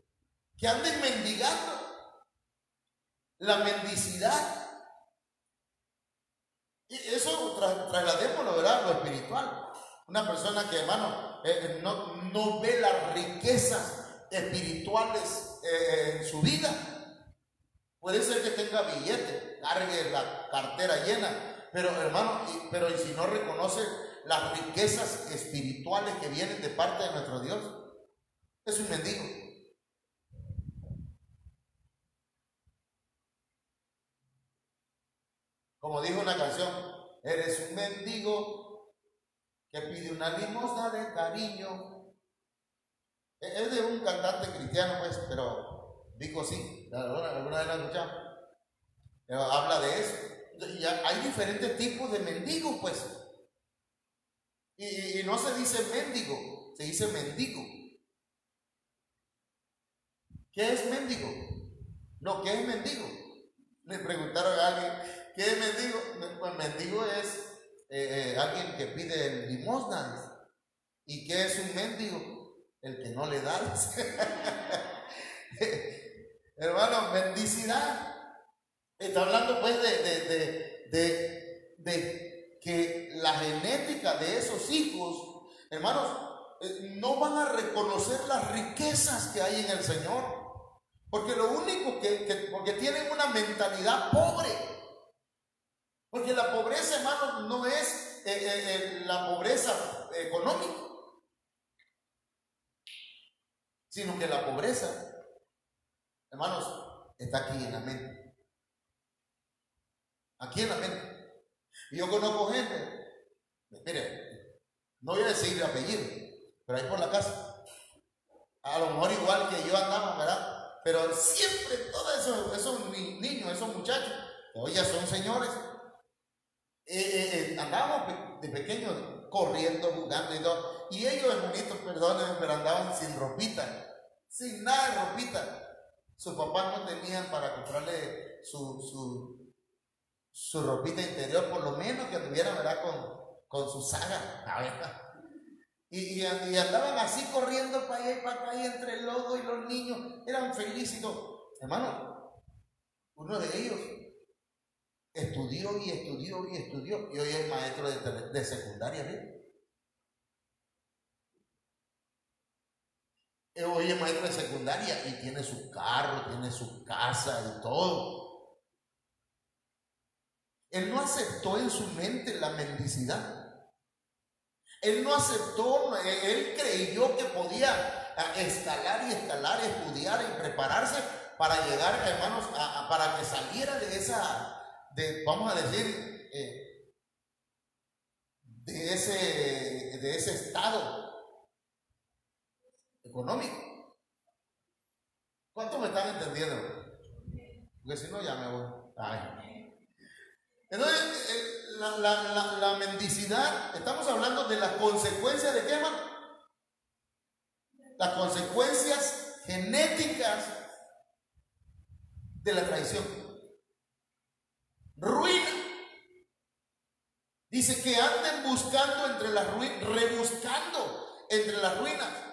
que anden mendigando. La mendicidad. Y eso trasladémoslo, ¿verdad? Lo espiritual. Una persona que, hermano, no ve las riquezas espirituales en su vida. Puede ser que tenga billete, cargue la cartera llena, pero hermano, pero si no reconoce las riquezas espirituales que vienen de parte de nuestro Dios, es un mendigo. Como dijo una canción, eres un mendigo que pide una limosna de cariño. Es de un cantante cristiano, pues, pero dijo sí, alguna vez la escuchamos. Habla de eso. Y hay diferentes tipos de mendigos, pues. Y no se dice mendigo, se dice mendigo. ¿Qué es mendigo? No, ¿qué es mendigo? Le preguntaron a alguien, ¿qué es mendigo? Pues mendigo es alguien que pide limosnas. ¿Y qué es un mendigo? El que no le da. Hermano, mendicidad. Está hablando pues de que la genética de esos hijos, hermanos, no van a reconocer las riquezas que hay en el Señor. Porque lo único porque tienen una mentalidad pobre. Porque la pobreza, hermanos, no es la pobreza económica, sino que la pobreza, hermanos, está aquí en la mente. Aquí en la mente. Y yo conozco gente, mire, no voy a decir apellido, pero ahí por la casa, a lo mejor igual que yo andaba, ¿verdad? Pero siempre todos esos niños, esos muchachos, que hoy ya son señores, andábamos de pequeños corriendo, jugando y todo. Y ellos, hermanitos, perdónenme, pero andaban sin ropita, sin nada de ropita. Sus papás no tenían para comprarle su ropita interior, por lo menos que tuvieran, ¿verdad? Con su saga, ¿verdad? Y andaban así corriendo para allá y para acá, y entre el lodo y los niños eran felices. Hermano, Uno de ellos estudió y estudió y estudió y hoy es maestro de secundaria. Hoy es maestro de secundaria y tiene su carro, tiene su casa y todo. Él no aceptó en su mente la mendicidad. Él no aceptó, él creyó que podía escalar y escalar, estudiar y prepararse para llegar, hermanos, para que saliera de esa, vamos a decir, de ese estado económico. ¿Cuántos me están entendiendo? Porque si no ya me voy. Ay. Entonces, la mendicidad, estamos hablando de las consecuencias de qué, hermano? Las consecuencias genéticas de la traición. Ruina. Dice que anden buscando entre las ruinas, rebuscando entre las ruinas.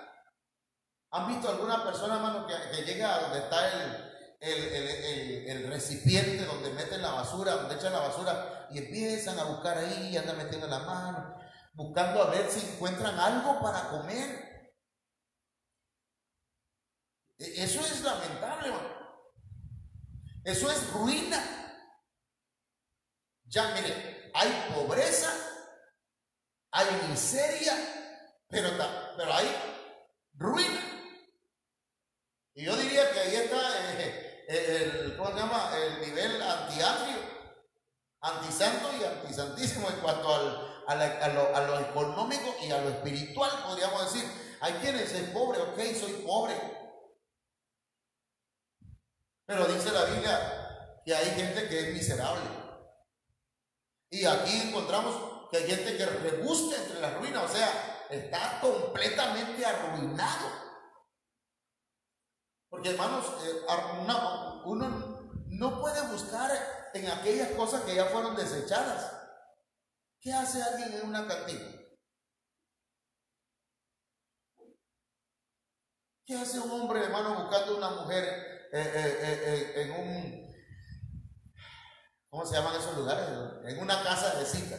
¿Han visto alguna persona, hermano, que llega a donde está el recipiente donde meten la basura, donde echan la basura y empiezan a buscar ahí y andan metiendo la mano, buscando a ver si encuentran algo para comer? Eso es lamentable, hermano. Eso es ruina. Ya, mire, hay pobreza, hay miseria, pero hay ruina. Y yo diría que ahí está ¿cómo se llama? El nivel antiatrio, antisanto y antisantísimo en cuanto a lo económico y a lo espiritual, podríamos decir. Hay quienes es pobre, ok, soy pobre. Pero dice la Biblia que hay gente que es miserable. Y aquí encontramos que hay gente que rebusca entre las ruinas, o sea, está completamente arruinado. Porque, hermanos, uno no puede buscar en aquellas cosas que ya fueron desechadas. ¿Qué hace alguien en una cantina? ¿Qué hace un hombre, hermano, buscando una mujer en un, ¿cómo se llaman esos lugares? En una casa de cita.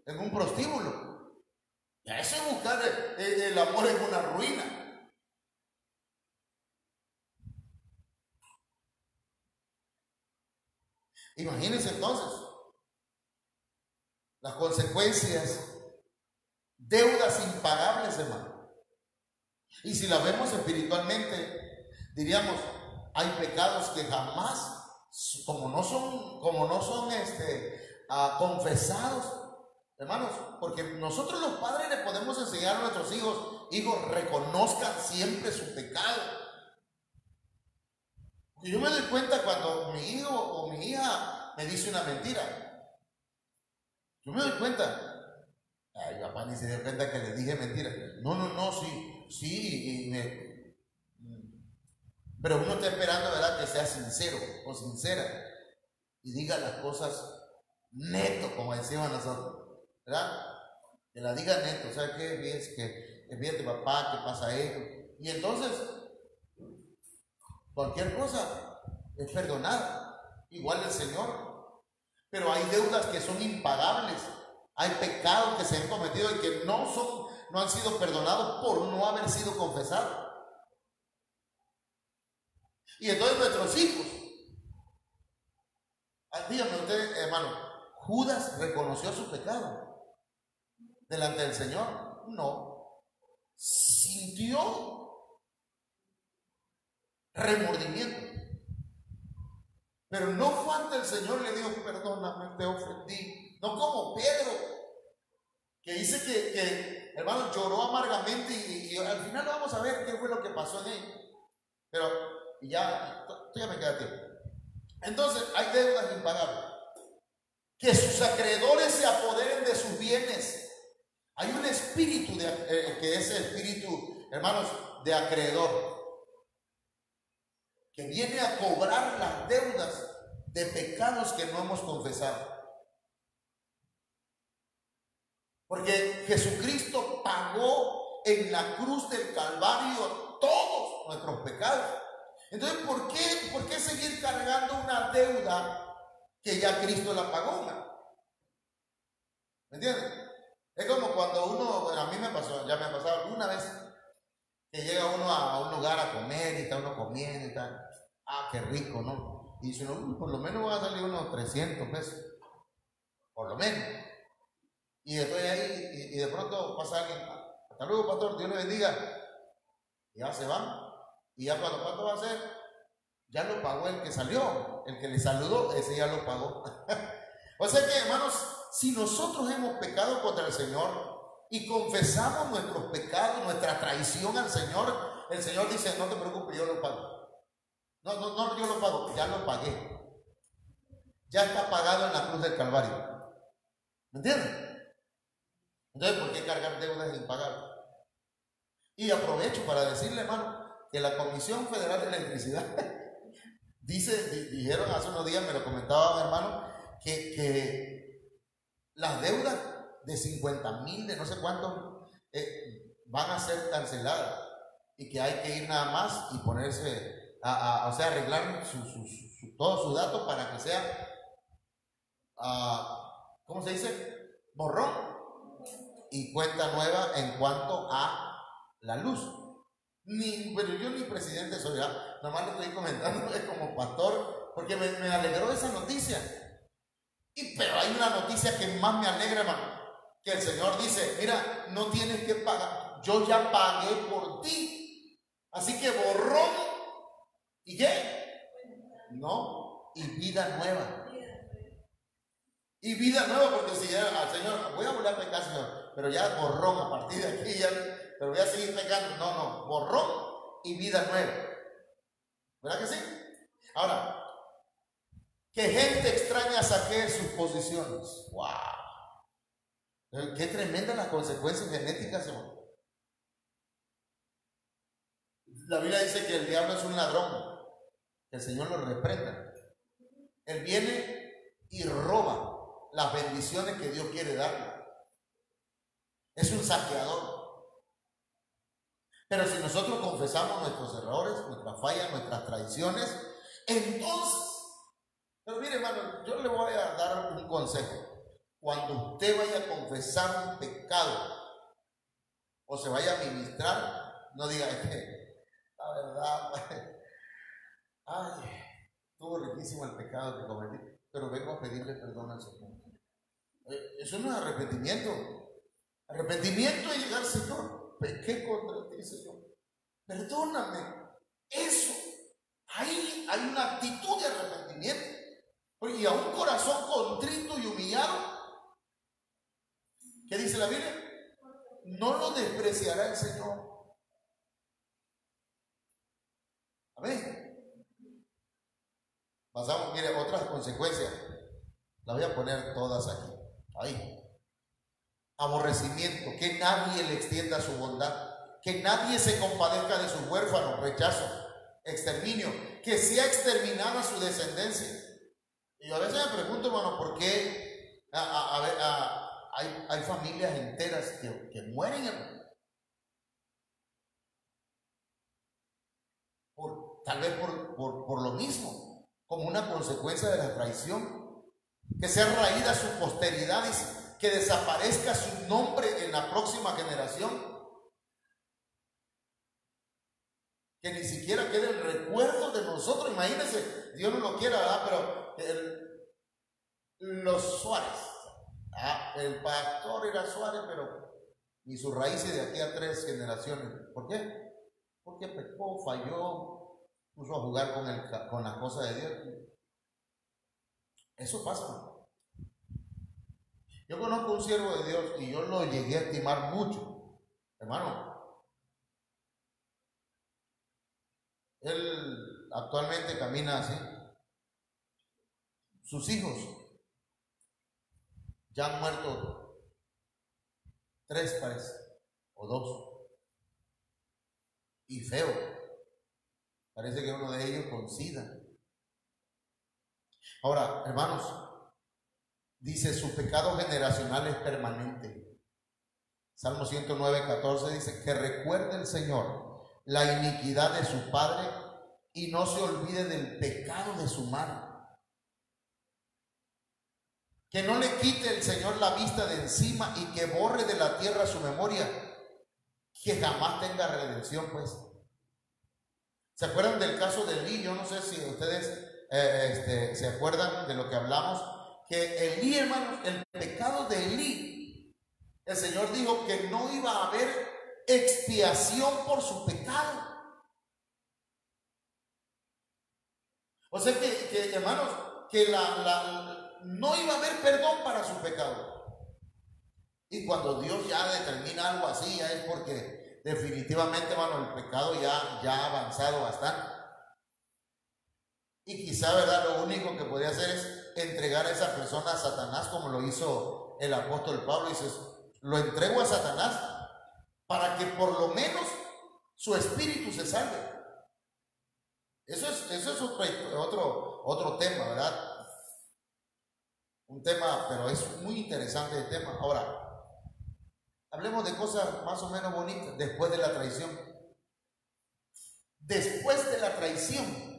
En un prostíbulo. Eso es buscar el amor en una ruina. Imagínense entonces las consecuencias, deudas impagables, hermano. Y si la vemos espiritualmente, diríamos, hay pecados que jamás, como no son confesados, hermanos, porque nosotros los padres le podemos enseñar a nuestros hijos, reconozcan siempre su pecado. Y yo me doy cuenta cuando mi hijo o mi hija me dice una mentira. Yo me doy cuenta. Ay, papá ni se dio cuenta que le dije mentira. No, sí, pero uno está esperando, ¿verdad?, que sea sincero o sincera y diga las cosas neto, como decimos nosotros, ¿verdad? Que la diga neto. ¿Sabes qué? Es que fíjate, papá, que pasa esto. Y entonces, cualquier cosa es perdonada, igual el Señor. Pero hay deudas que son impagables. Hay pecados que se han cometido y que no han sido perdonados por no haber sido confesados. Y entonces nuestros hijos, díganme ustedes, hermano, ¿Judas reconoció su pecado delante del Señor? No. Sintió remordimiento, pero no fue ante el Señor y le dijo, perdóname, te ofendí. No como Pedro, que dice que hermano, lloró amargamente y al final vamos a ver qué fue lo que pasó en él. Pero ya me queda tiempo. Entonces, hay deudas impagables. Que sus acreedores se apoderen de sus bienes. Hay un espíritu que es el espíritu, hermanos, de acreedor, que viene a cobrar las deudas de pecados que no hemos confesado. Porque Jesucristo pagó en la cruz del Calvario todos nuestros pecados. Entonces, ¿por qué seguir cargando una deuda que ya Cristo la pagó? ¿Me entiendes? Es como cuando uno, bueno, a mí me pasó, ya me ha pasado alguna vez, que llega uno a un lugar a comer y está uno comiendo y tal. Ah, qué rico, ¿no? Y dice uno, por lo menos va a salir unos 300 pesos. Por lo menos. Y después ahí, y de pronto pasa alguien, hasta luego, pastor, Dios le bendiga. Y ya se van. Y ya cuánto va a ser, ya lo pagó el que salió, el que le saludó, ese ya lo pagó. O sea que, hermanos, si nosotros hemos pecado contra el Señor y confesamos nuestros pecados, nuestra traición al Señor, el Señor dice, no te preocupes, yo lo pago. No, yo lo pago, ya lo pagué. Ya está pagado en la cruz del Calvario. ¿Me entienden? Entonces, ¿por qué cargar deudas impagables? Y aprovecho para decirle, hermano, que la Comisión Federal de Electricidad dijeron hace unos días, me lo comentaban, hermano, que las deudas de 50,000, de no sé cuánto, van a ser canceladas y que hay que ir nada más y ponerse o sea, arreglar todos sus datos para que sea, ¿cómo se dice? Borrón y cuenta nueva en cuanto a la luz. Pero yo ni presidente soy, ¿verdad? Nomás lo estoy comentando como pastor, porque me alegró esa noticia. Pero hay una noticia que más me alegra, hermano, que el Señor dice, mira, no tienes que pagar, yo ya pagué por ti, así que borrón, ¿y qué? No, y vida nueva. Y vida nueva, porque si ya al Señor, voy a volver a pecar, Señor, pero ya borrón a partir de aquí, ya, pero voy a seguir pecando. No, borrón y vida nueva. ¿Verdad que sí? Ahora, que gente extraña saque sus posiciones. ¡Wow! Qué tremenda las consecuencias genéticas, hermano. La Biblia dice que el diablo es un ladrón, que el Señor lo reprenda. Él viene y roba las bendiciones que Dios quiere darle. Es un saqueador. Pero si nosotros confesamos nuestros errores, nuestras fallas, nuestras traiciones, entonces, pero mire, hermano, yo le voy a dar un consejo. Cuando usted vaya a confesar un pecado o se vaya a ministrar, no diga, la verdad, ay, estuvo riquísimo el pecado que cometí, pero vengo a pedirle perdón al Señor. Eso no es arrepentimiento. Arrepentimiento es llegar, Señor, pequé contra ti, Señor, perdóname. Eso, ahí hay una actitud de arrepentimiento. Y a un corazón contrito y humillado, ¿qué dice la Biblia? No lo despreciará el Señor. Amén. Pasamos, mire, otras consecuencias. Las voy a poner todas aquí. Ahí. Aborrecimiento, que nadie le extienda su bondad, que nadie se compadezca de sus huérfanos, rechazo, exterminio, que sea exterminada su descendencia. Y yo a veces me pregunto, hermano, ¿por qué hay familias enteras que mueren, hermano? Tal vez por lo mismo, como una consecuencia de la traición. Que sea raída su posteridad y que desaparezca su nombre en la próxima generación. Que ni siquiera quede el recuerdo de nosotros. Imagínense, Dios no lo quiera, ¿verdad? Pero los Suárez, el pastor era Suárez, pero ni sus raíces de aquí a 3 generaciones. ¿Por qué? Porque pecó, falló, puso a jugar con las cosas de Dios. Eso pasa. Yo conozco un siervo de Dios y yo lo llegué a estimar mucho, hermano. Él actualmente camina así. Sus hijos ya han muerto 3, parece, o 2. Y feo. Parece que uno de ellos con SIDA. Ahora, hermanos, dice, su pecado generacional es permanente. Salmo 109:14 dice, que recuerde el Señor la iniquidad de su padre y no se olvide del pecado de su mano. Que no le quite el Señor la vista de encima y que borre de la tierra su memoria, que jamás tenga redención, pues. ¿Se acuerdan del caso de Elí? Yo no sé si ustedes se acuerdan de lo que hablamos, que Elí, hermanos, el pecado de Elí, el Señor dijo que no iba a haber expiación por su pecado. O sea que hermanos, que no iba a haber perdón para su pecado. Y cuando Dios ya determina algo así, ya es porque definitivamente, hermano, el pecado ya ha avanzado bastante. Y quizá, ¿verdad?, lo único que podría hacer es entregar a esa persona a Satanás, como lo hizo el apóstol Pablo. Dice, lo entrego a Satanás para que por lo menos su espíritu se salve. Eso es otro tema, ¿verdad? Un tema, pero es muy interesante el tema. Ahora, hablemos de cosas más o menos bonitas después de la traición. Después de la traición,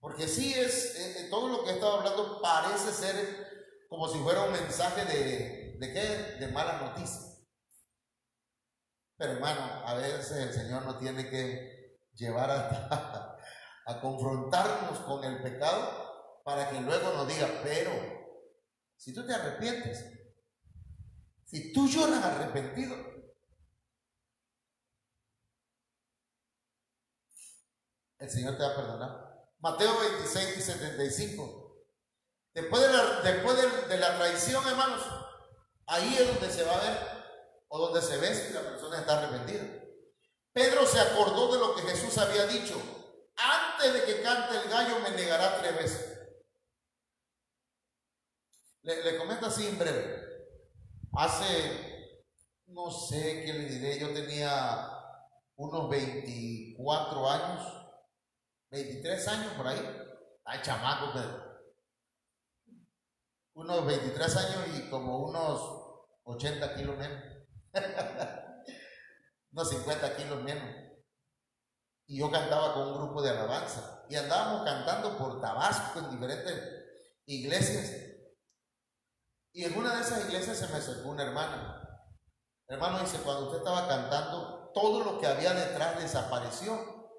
porque sí todo lo que he estado hablando parece ser como si fuera un mensaje ¿de qué? De malas noticias. Pero hermano, a veces el Señor nos tiene que llevar a confrontarnos con el pecado para que luego nos diga, pero si tú te arrepientes, si tú lloras arrepentido, el Señor te va a perdonar. Mateo 26 y 75. Después de la traición, hermanos, ahí es donde se va a ver, o donde se ve si la persona está arrepentida. Pedro se acordó de lo que Jesús había dicho: antes de que cante el gallo me negará 3 veces. Le comento así en breve. Hace, no sé qué le diré, yo tenía unos 24 años, 23 años por ahí. Ay, chamaco, Pedro. Unos 23 años y como unos 80 kilos menos. Unos 50 kilos menos. Y yo cantaba con un grupo de alabanza. Y andábamos cantando por Tabasco en diferentes iglesias. Y en una de esas iglesias se me acercó una hermana. Hermano, dice, cuando usted estaba cantando, todo lo que había detrás desapareció.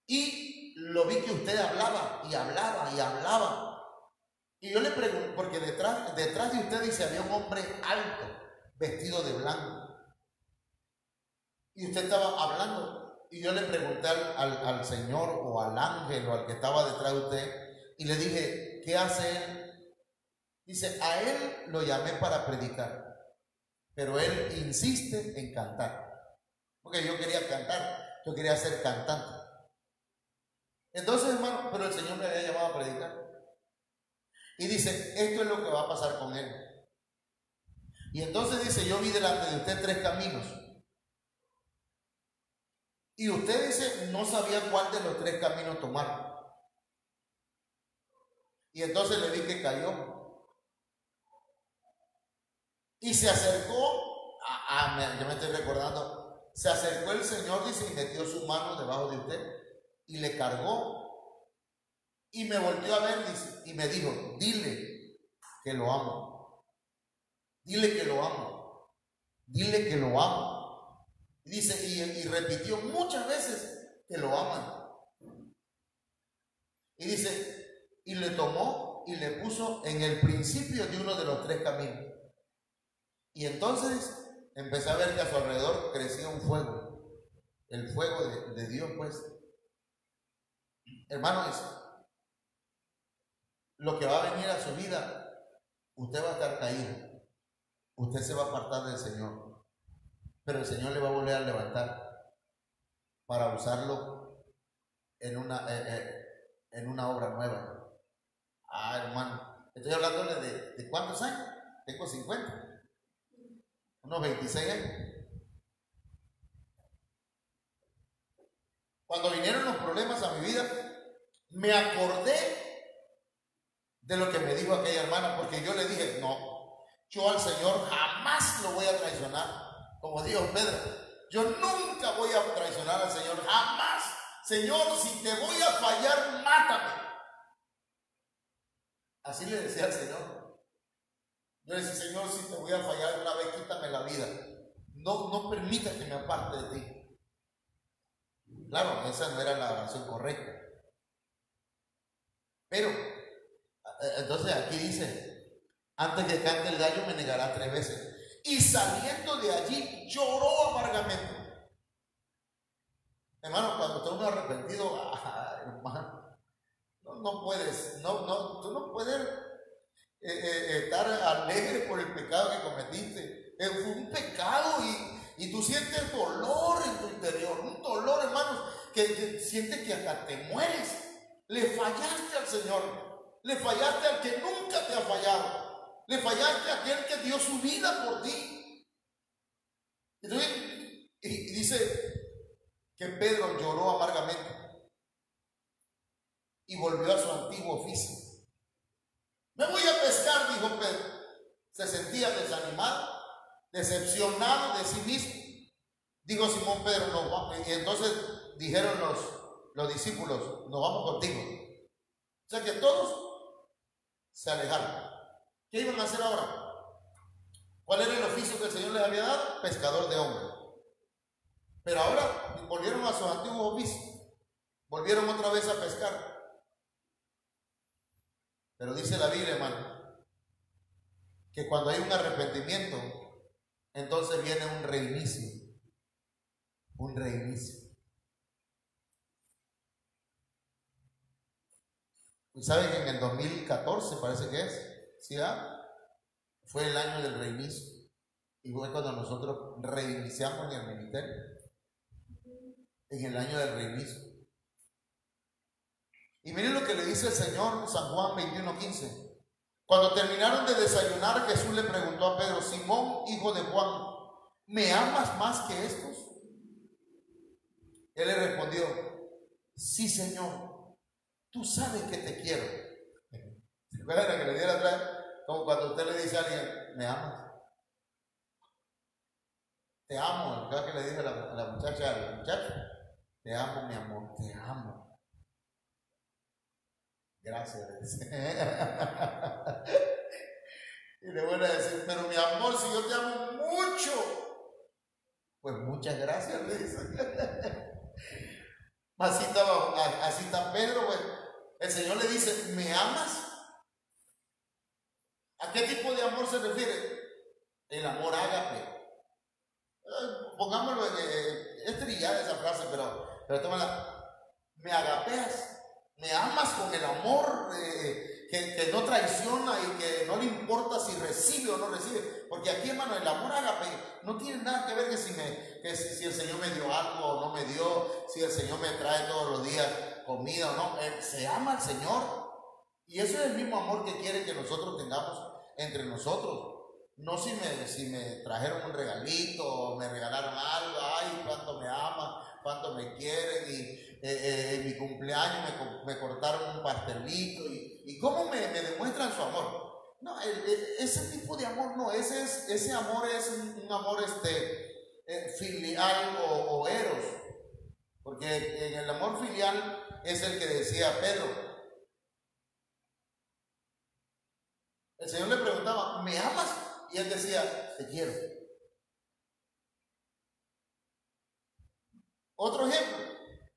Y lo vi que usted hablaba y hablaba y hablaba. Y yo le pregunto, porque detrás de usted, dice, había un hombre alto, vestido de blanco. Y usted estaba hablando. Y yo le pregunté al Señor o al ángel o al que estaba detrás de usted, y le dije, ¿qué hace él? Dice, a él lo llamé para predicar, pero él insiste en cantar. Porque yo quería cantar, yo quería ser cantante. Entonces, hermano, pero el Señor me había llamado a predicar. Y dice, esto es lo que va a pasar con él. Y entonces dice, yo vi delante de usted 3 caminos. Y usted dice, no sabía cuál de los 3 caminos tomar. Y entonces le vi que cayó. Y se acercó, ya me estoy recordando, se acercó el Señor, dice, y metió su mano debajo de usted y le cargó. Y me volteó a ver, dice, y me dijo, dile que lo amo. Dile que lo amo. Dile que lo amo. Y dice, y repitió muchas veces que lo aman. Y dice, y le tomó y le puso en el principio de uno de los 3 caminos. Y entonces empecé a ver que a su alrededor crecía un fuego, el fuego de Dios, pues. Hermanos, lo que va a venir a su vida, usted va a estar caído, usted se va a apartar del Señor, pero el Señor le va a volver a levantar para usarlo en una obra nueva. Hermano, estoy hablándole de ¿cuántos años? Tengo 50. Unos 26 años. Cuando vinieron los problemas a mi vida, me acordé de lo que me dijo aquella hermana, porque yo le dije, no, yo al Señor jamás lo voy a traicionar. Como dijo Pedro, yo nunca voy a traicionar al Señor, jamás. Señor, si te voy a fallar, mátame. Así le decía al Señor. Yo le decía, Señor, si te voy a fallar una vez, quítame la vida. No permita que me aparte de ti. Claro, esa no era la oración correcta. Pero, entonces aquí dice, antes que cante el gallo me negará 3 veces. Y saliendo de allí lloró amargamente. Hermano, cuando estás uno arrepentido, hermano, no puedes, tú no puedes estar alegre por el pecado que cometiste. Fue un pecado y tú sientes dolor en tu interior, un dolor, hermanos, que sientes que hasta te mueres. Le fallaste al Señor, le fallaste al que nunca te ha fallado, le fallaste a aquel que dio su vida por ti. Entonces, y dice que Pedro lloró amargamente y volvió a su antiguo oficio. Me voy a pescar, dijo Pedro. Se sentía desanimado, decepcionado de sí mismo. Dijo Simón Pedro, nos vamos. Y entonces dijeron los discípulos, nos vamos contigo. O sea que todos se alejaron. ¿Qué iban a hacer ahora? ¿Cuál era el oficio que el Señor les había dado? Pescador de hombres. Pero ahora volvieron a su antiguo oficio. Volvieron otra vez a pescar. Pero dice la Biblia, hermano, que cuando hay un arrepentimiento, entonces viene un reinicio. Un reinicio. Y saben que en el 2014 parece que es, ¿sí? Fue el año del reinicio. Y fue cuando nosotros reiniciamos en el ministerio. En el año del reinicio. Y miren lo que le dice el Señor, San Juan 21:15. Cuando terminaron de desayunar, Jesús le preguntó a Pedro, Simón, hijo de Juan, ¿me amas más que estos? Él le respondió, sí, Señor, tú sabes que te quiero. ¿Se acuerdan que le diera atrás? Como cuando usted le dice a alguien, ¿me amas? Te amo. El que le dice a la muchacha, al muchacho, te amo, mi amor, te amo. Gracias. Y le vuelve a decir, pero mi amor, si yo te amo mucho, pues muchas gracias, le dice. Así está Pedro, pues. El Señor le dice, ¿me amas? ¿A qué tipo de amor se refiere? El amor ágape. Pongámoslo, es trillada esa frase, pero tómala. Me agapeas. Me amas con el amor que no traiciona y que no le importa si recibe o no recibe. Porque aquí, hermano, el amor ágape no tiene nada que ver que si el Señor me dio algo o no me dio, si el Señor me trae todos los días comida o no. Se ama al Señor. Y eso es el mismo amor que quiere que nosotros tengamos entre nosotros. No si me trajeron un regalito, me regalaron algo, ay, cuánto me aman, cuánto me quieren, y en mi cumpleaños me cortaron un pastelito, y cómo me demuestran su amor. No, ese tipo de amor no, ese amor es un amor filial o eros, porque en el amor filial es el que decía Pedro. El Señor le preguntaba, ¿me amas? Y él decía, te quiero. Otro ejemplo,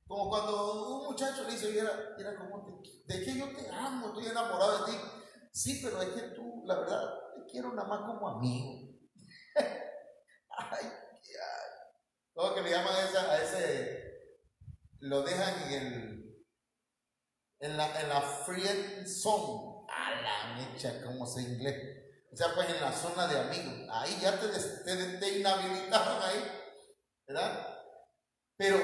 como cuando un muchacho le dice, mira cómo de que yo te amo, estoy enamorado de ti. Sí, pero es que tú, la verdad, te quiero nada más como amigo. Ay. ¿Cómo que le llaman a ese? Lo dejan en la friend zone. A la mecha, ¿cómo se inglés? O sea, pues en la zona de amigos. Ahí ya te inhabilitaron ahí, ¿verdad? Pero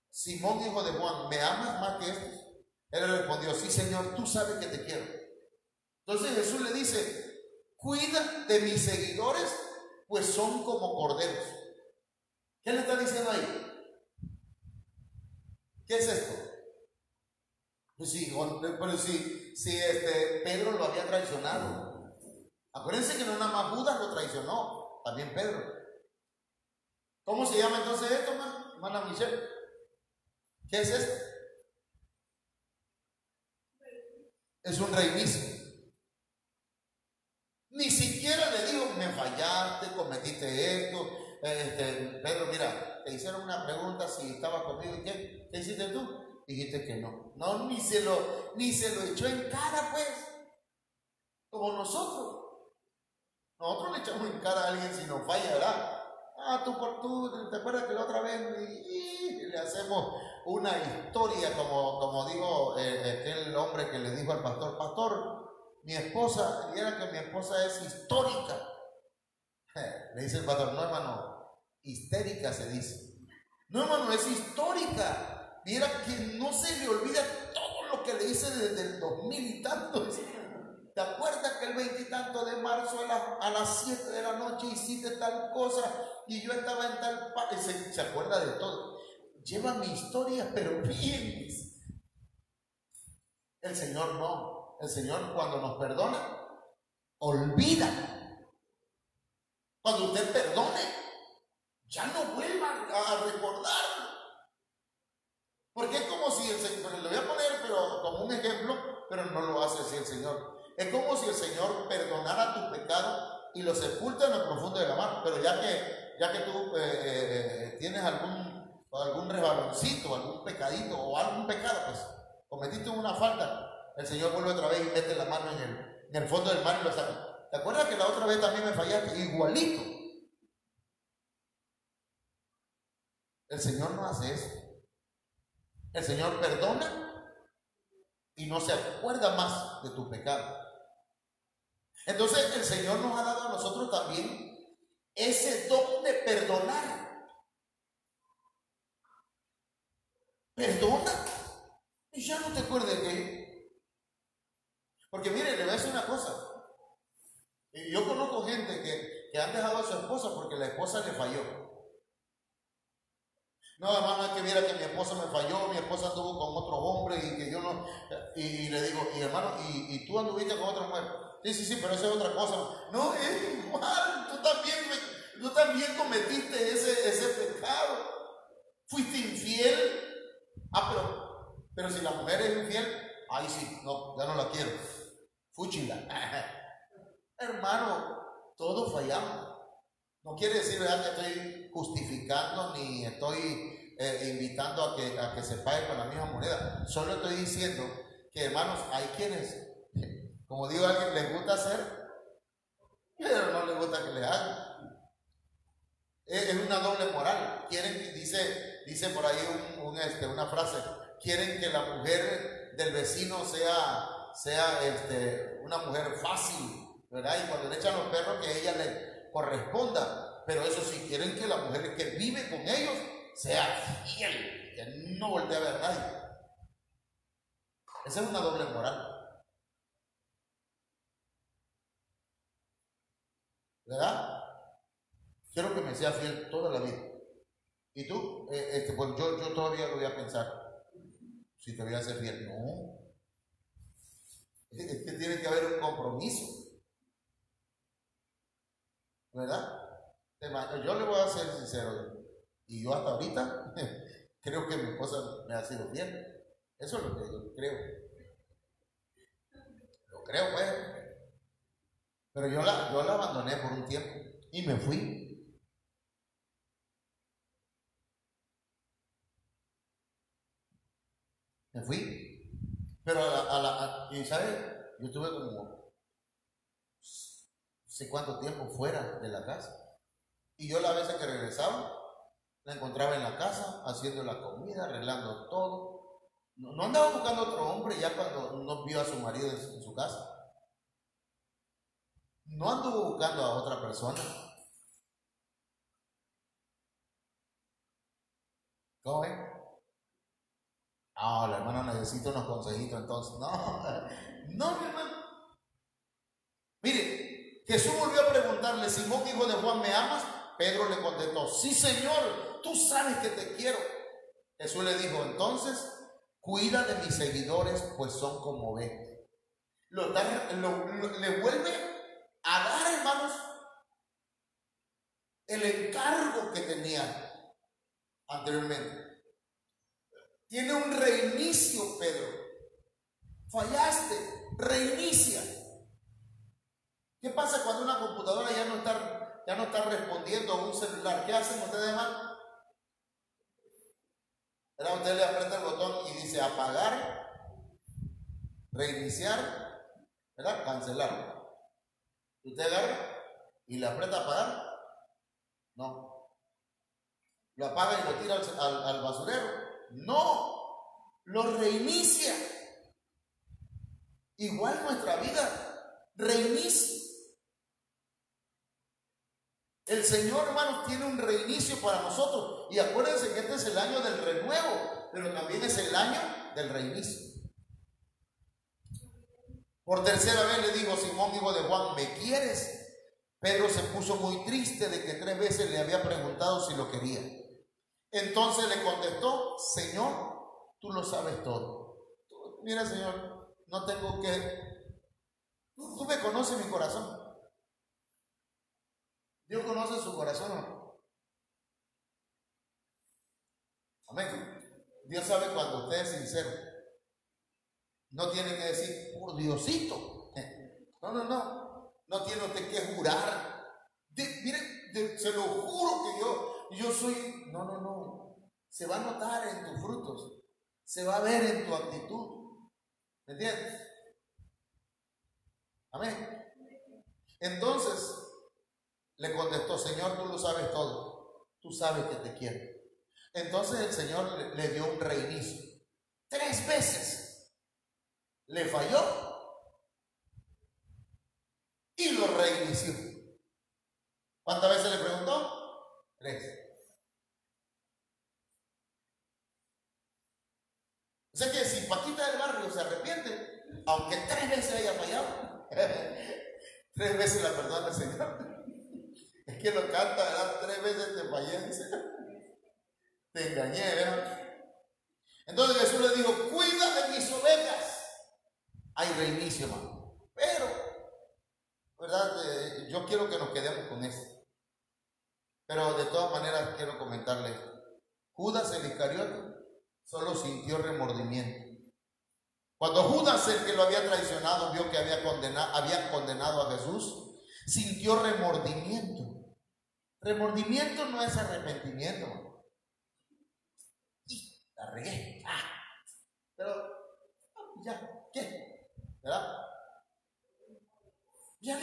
Simón, hijo de Juan, ¿me amas más que estos? Él le respondió, sí, Señor, tú sabes que te quiero. Entonces Jesús le dice, cuida de mis seguidores, pues son como corderos. ¿Qué le está diciendo ahí? ¿Qué es esto? Pues sí, pero si Pedro lo había traicionado. Acuérdense que no nada más Judas lo traicionó, también Pedro. ¿Cómo se llama entonces esto, hermana Michelle? ¿Qué es esto? Es un reinismo. Ni siquiera le dijo, me fallaste, cometiste esto. Pedro, mira, te hicieron una pregunta si estaba conmigo y qué hiciste tú. Dijiste que no. No, ni se lo echó en cara, pues. Como nosotros. Nosotros le echamos en cara a alguien si nos falla, ¿verdad? Tú, ¿te acuerdas que la otra vez le hacemos una historia como dijo aquel hombre que le dijo al pastor, pastor, mi esposa, y era que mi esposa es histórica. Le dice el pastor, no hermano, histérica se dice. No hermano, es histórica. Mira que no se le olvida todo lo que le hice desde el 2000 y tanto. ¿Te acuerdas que el 20 y tanto de marzo a las 7 de la noche hiciste tal cosa y yo estaba en tal parte? Se acuerda de todo. Lleva mi historia, pero bien. El Señor no. El Señor cuando nos perdona, olvida. Cuando usted perdone, ya no vuelva a recordarlo. Porque es como si el Señor, lo voy a poner pero como un ejemplo, pero no lo hace así el Señor. Es como si el Señor perdonara tu pecado y lo sepulta en el profundo de la mar. Pero ya que tú tienes algún resbaloncito, algún pecadito o algún pecado, pues cometiste una falta, el Señor vuelve otra vez y mete la mano en el fondo del mar y lo saca. ¿Te acuerdas que la otra vez también me fallaste? Igualito. El Señor no hace eso. El Señor perdona y no se acuerda más de tu pecado. Entonces el Señor nos ha dado a nosotros también ese don de perdonar. Perdona y ya no te acuerdes de qué. Porque mire, le voy a decir una cosa. Yo conozco gente que han dejado a su esposa porque la esposa le falló. No, hermano, es que mira que mi esposa me falló, mi esposa anduvo con otro hombre y que yo no. Y le digo, y hermano, ¿y tú anduviste con otra mujer? Sí, pero eso es otra cosa. No, es igual, tú también cometiste ese pecado. Fuiste infiel. Pero si la mujer es infiel, ahí sí, no, ya no la quiero. Fúchila. Hermano, todos fallamos. No quiere decir, ¿verdad?, que estoy justificando ni estoy invitando a que se pague con la misma moneda. Solo estoy diciendo que, hermanos, hay quienes, como digo, a alguien les gusta hacer, pero no les gusta que les hagan. Es una doble moral. Dice por ahí una frase, quieren que la mujer del vecino sea una mujer fácil, ¿verdad? Y cuando le echan los perros, que ella le corresponda, pero eso sí, quieren que la mujer que vive con ellos sea fiel, que no voltee a ver a nadie. Esa es una doble moral, ¿verdad? Quiero que me sea fiel toda la vida. ¿Y tú? Pues yo todavía lo voy a pensar si te voy a ser fiel. No, es que tiene que haber un compromiso, ¿verdad? Yo le voy a ser sincero, y yo hasta ahorita creo que mi esposa me ha sido fiel. Eso es lo que yo creo. Lo creo, pues. Pero yo la abandoné por un tiempo y me fui. Me fui. Pero y ¿sabes? Yo estuve como no sé cuánto tiempo fuera de la casa. Y yo las veces que regresaba, la encontraba en la casa, haciendo la comida, arreglando todo. No andaba buscando otro hombre ya cuando no vio a su marido en su casa. No anduvo buscando a otra persona. ¿Cómo ven? Ah, la hermana necesita unos consejitos entonces. No, mi hermano. Mire, Jesús volvió a preguntarle, Simón, hijo de Juan, ¿me amas? Pedro le contestó, sí, Señor, tú sabes que te quiero. Jesús le dijo, entonces, cuida de mis seguidores, pues son como ovejas. Le vuelve a dar, hermanos, el encargo que tenía anteriormente. Tiene un reinicio, Pedro. Fallaste, reinicia. ¿Qué pasa cuando una computadora ya no está respondiendo a un celular? ¿Qué hacen ustedes, hermano? Usted le aprieta el botón y dice apagar, reiniciar, ¿verdad? Cancelar. Usted agarra y le aprieta apagar. No. Lo apaga y lo tira al basurero. No. Lo reinicia. Igual nuestra vida. Reinicia. El Señor, hermanos, tiene un reinicio para nosotros. Y acuérdense que este es el año del renuevo, pero también es el año del reinicio. Por tercera vez le dijo Simón, hijo de Juan, ¿me quieres? Pedro se puso muy triste de que 3 veces le había preguntado si lo quería. Entonces le contestó, Señor, tú lo sabes todo. Mira, Señor, no tengo que... Tú me conoces mi corazón. Dios conoce su corazón, ¿no? Amén. Dios sabe cuando usted es sincero. No tiene que decir, por Diosito. No. No tiene usted que jurar. Mire, se lo juro que yo soy. No. Se va a notar en tus frutos. Se va a ver en tu actitud. ¿Me entiendes? Amén. Entonces le contestó, Señor, tú lo sabes todo. Tú sabes que te quiero. Entonces el Señor le dio un reinicio. 3 veces le falló y lo reinició. ¿Cuántas veces le preguntó? 3. O sea que si Paquita del barrio se arrepiente, aunque 3 veces haya fallado, 3 veces la perdona el Señor. Es que lo canta, ¿verdad? 3 veces te fallé, dice. Te engañé, ¿verdad? Entonces Jesús le dijo, cuida de mis ovejas. Hay reinicio, hermano. Pero, ¿verdad? Yo quiero que nos quedemos con eso. Pero de todas maneras quiero comentarle. Judas el Iscariote solo sintió remordimiento. Cuando Judas, el que lo había traicionado, vio que había condenado a Jesús, sintió remordimiento. Remordimiento no es arrepentimiento. La regué. Pero, ya, ¿qué? ¿Verdad? Ya,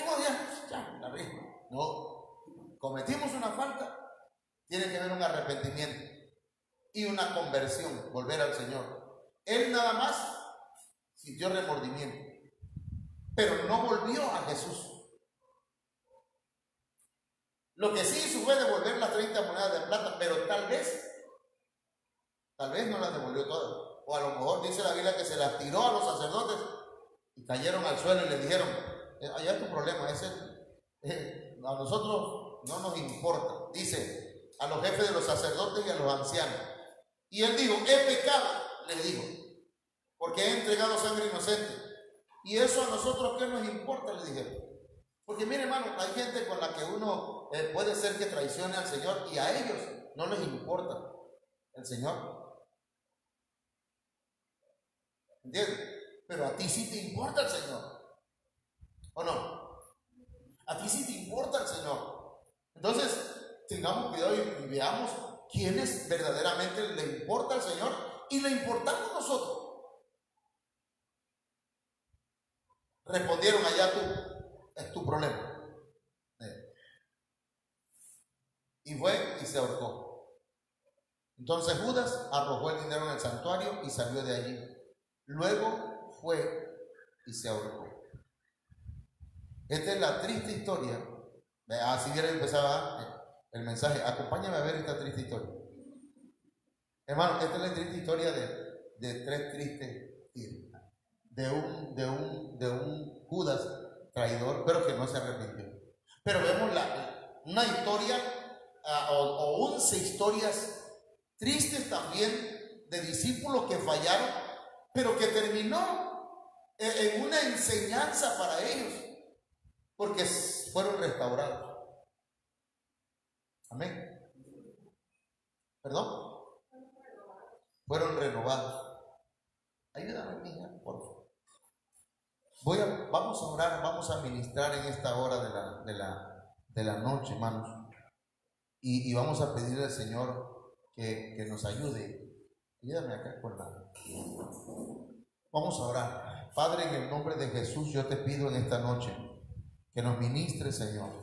la regué. No, cometimos una falta. Tiene que haber un arrepentimiento y una conversión, volver al Señor. Él nada más sintió remordimiento, pero no volvió a Jesús. Lo que sí hizo fue devolver las 30 monedas de plata, pero tal vez no las devolvió todas. O a lo mejor dice la Biblia que se las tiró a los sacerdotes y cayeron al suelo y le dijeron, allá es tu problema, a nosotros no nos importa. Dice a los jefes de los sacerdotes y a los ancianos. Y él dijo, he pecado, les dijo, porque he entregado sangre inocente. Y eso a nosotros, ¿qué nos importa? Le dijeron. Porque mire, hermano, hay gente con la que uno puede ser que traicione al Señor y a ellos no les importa el Señor. ¿Entiendes? Pero a ti sí te importa el Señor. ¿O no? A ti sí te importa el Señor. Entonces, tengamos cuidado y veamos quiénes verdaderamente le importa al Señor y le importamos nosotros. Respondieron, allá tú. Es tu problema. Y fue y se ahorcó. Entonces Judas arrojó el dinero en el santuario y salió de allí. Luego fue y se ahorcó. Esta es la triste historia. Así bien empezaba el mensaje. Acompáñame a ver esta triste historia. Hermano, esta es la triste historia de 3 tristes tíos. De un Judas traidor, pero que no se arrepintió. Pero vemos una historia o 11 historias tristes también de discípulos que fallaron, pero que terminó en una enseñanza para ellos, porque fueron restaurados. Amén. ¿Perdón? fueron renovados. Ayúdame, mija, por favor. Vamos a orar, vamos a ministrar en esta hora de la noche, hermanos. Y vamos a pedirle al Señor que nos ayude. Ayúdame acá con la... Vamos a orar. Padre, en el nombre de Jesús, yo te pido en esta noche que nos ministres, Señor.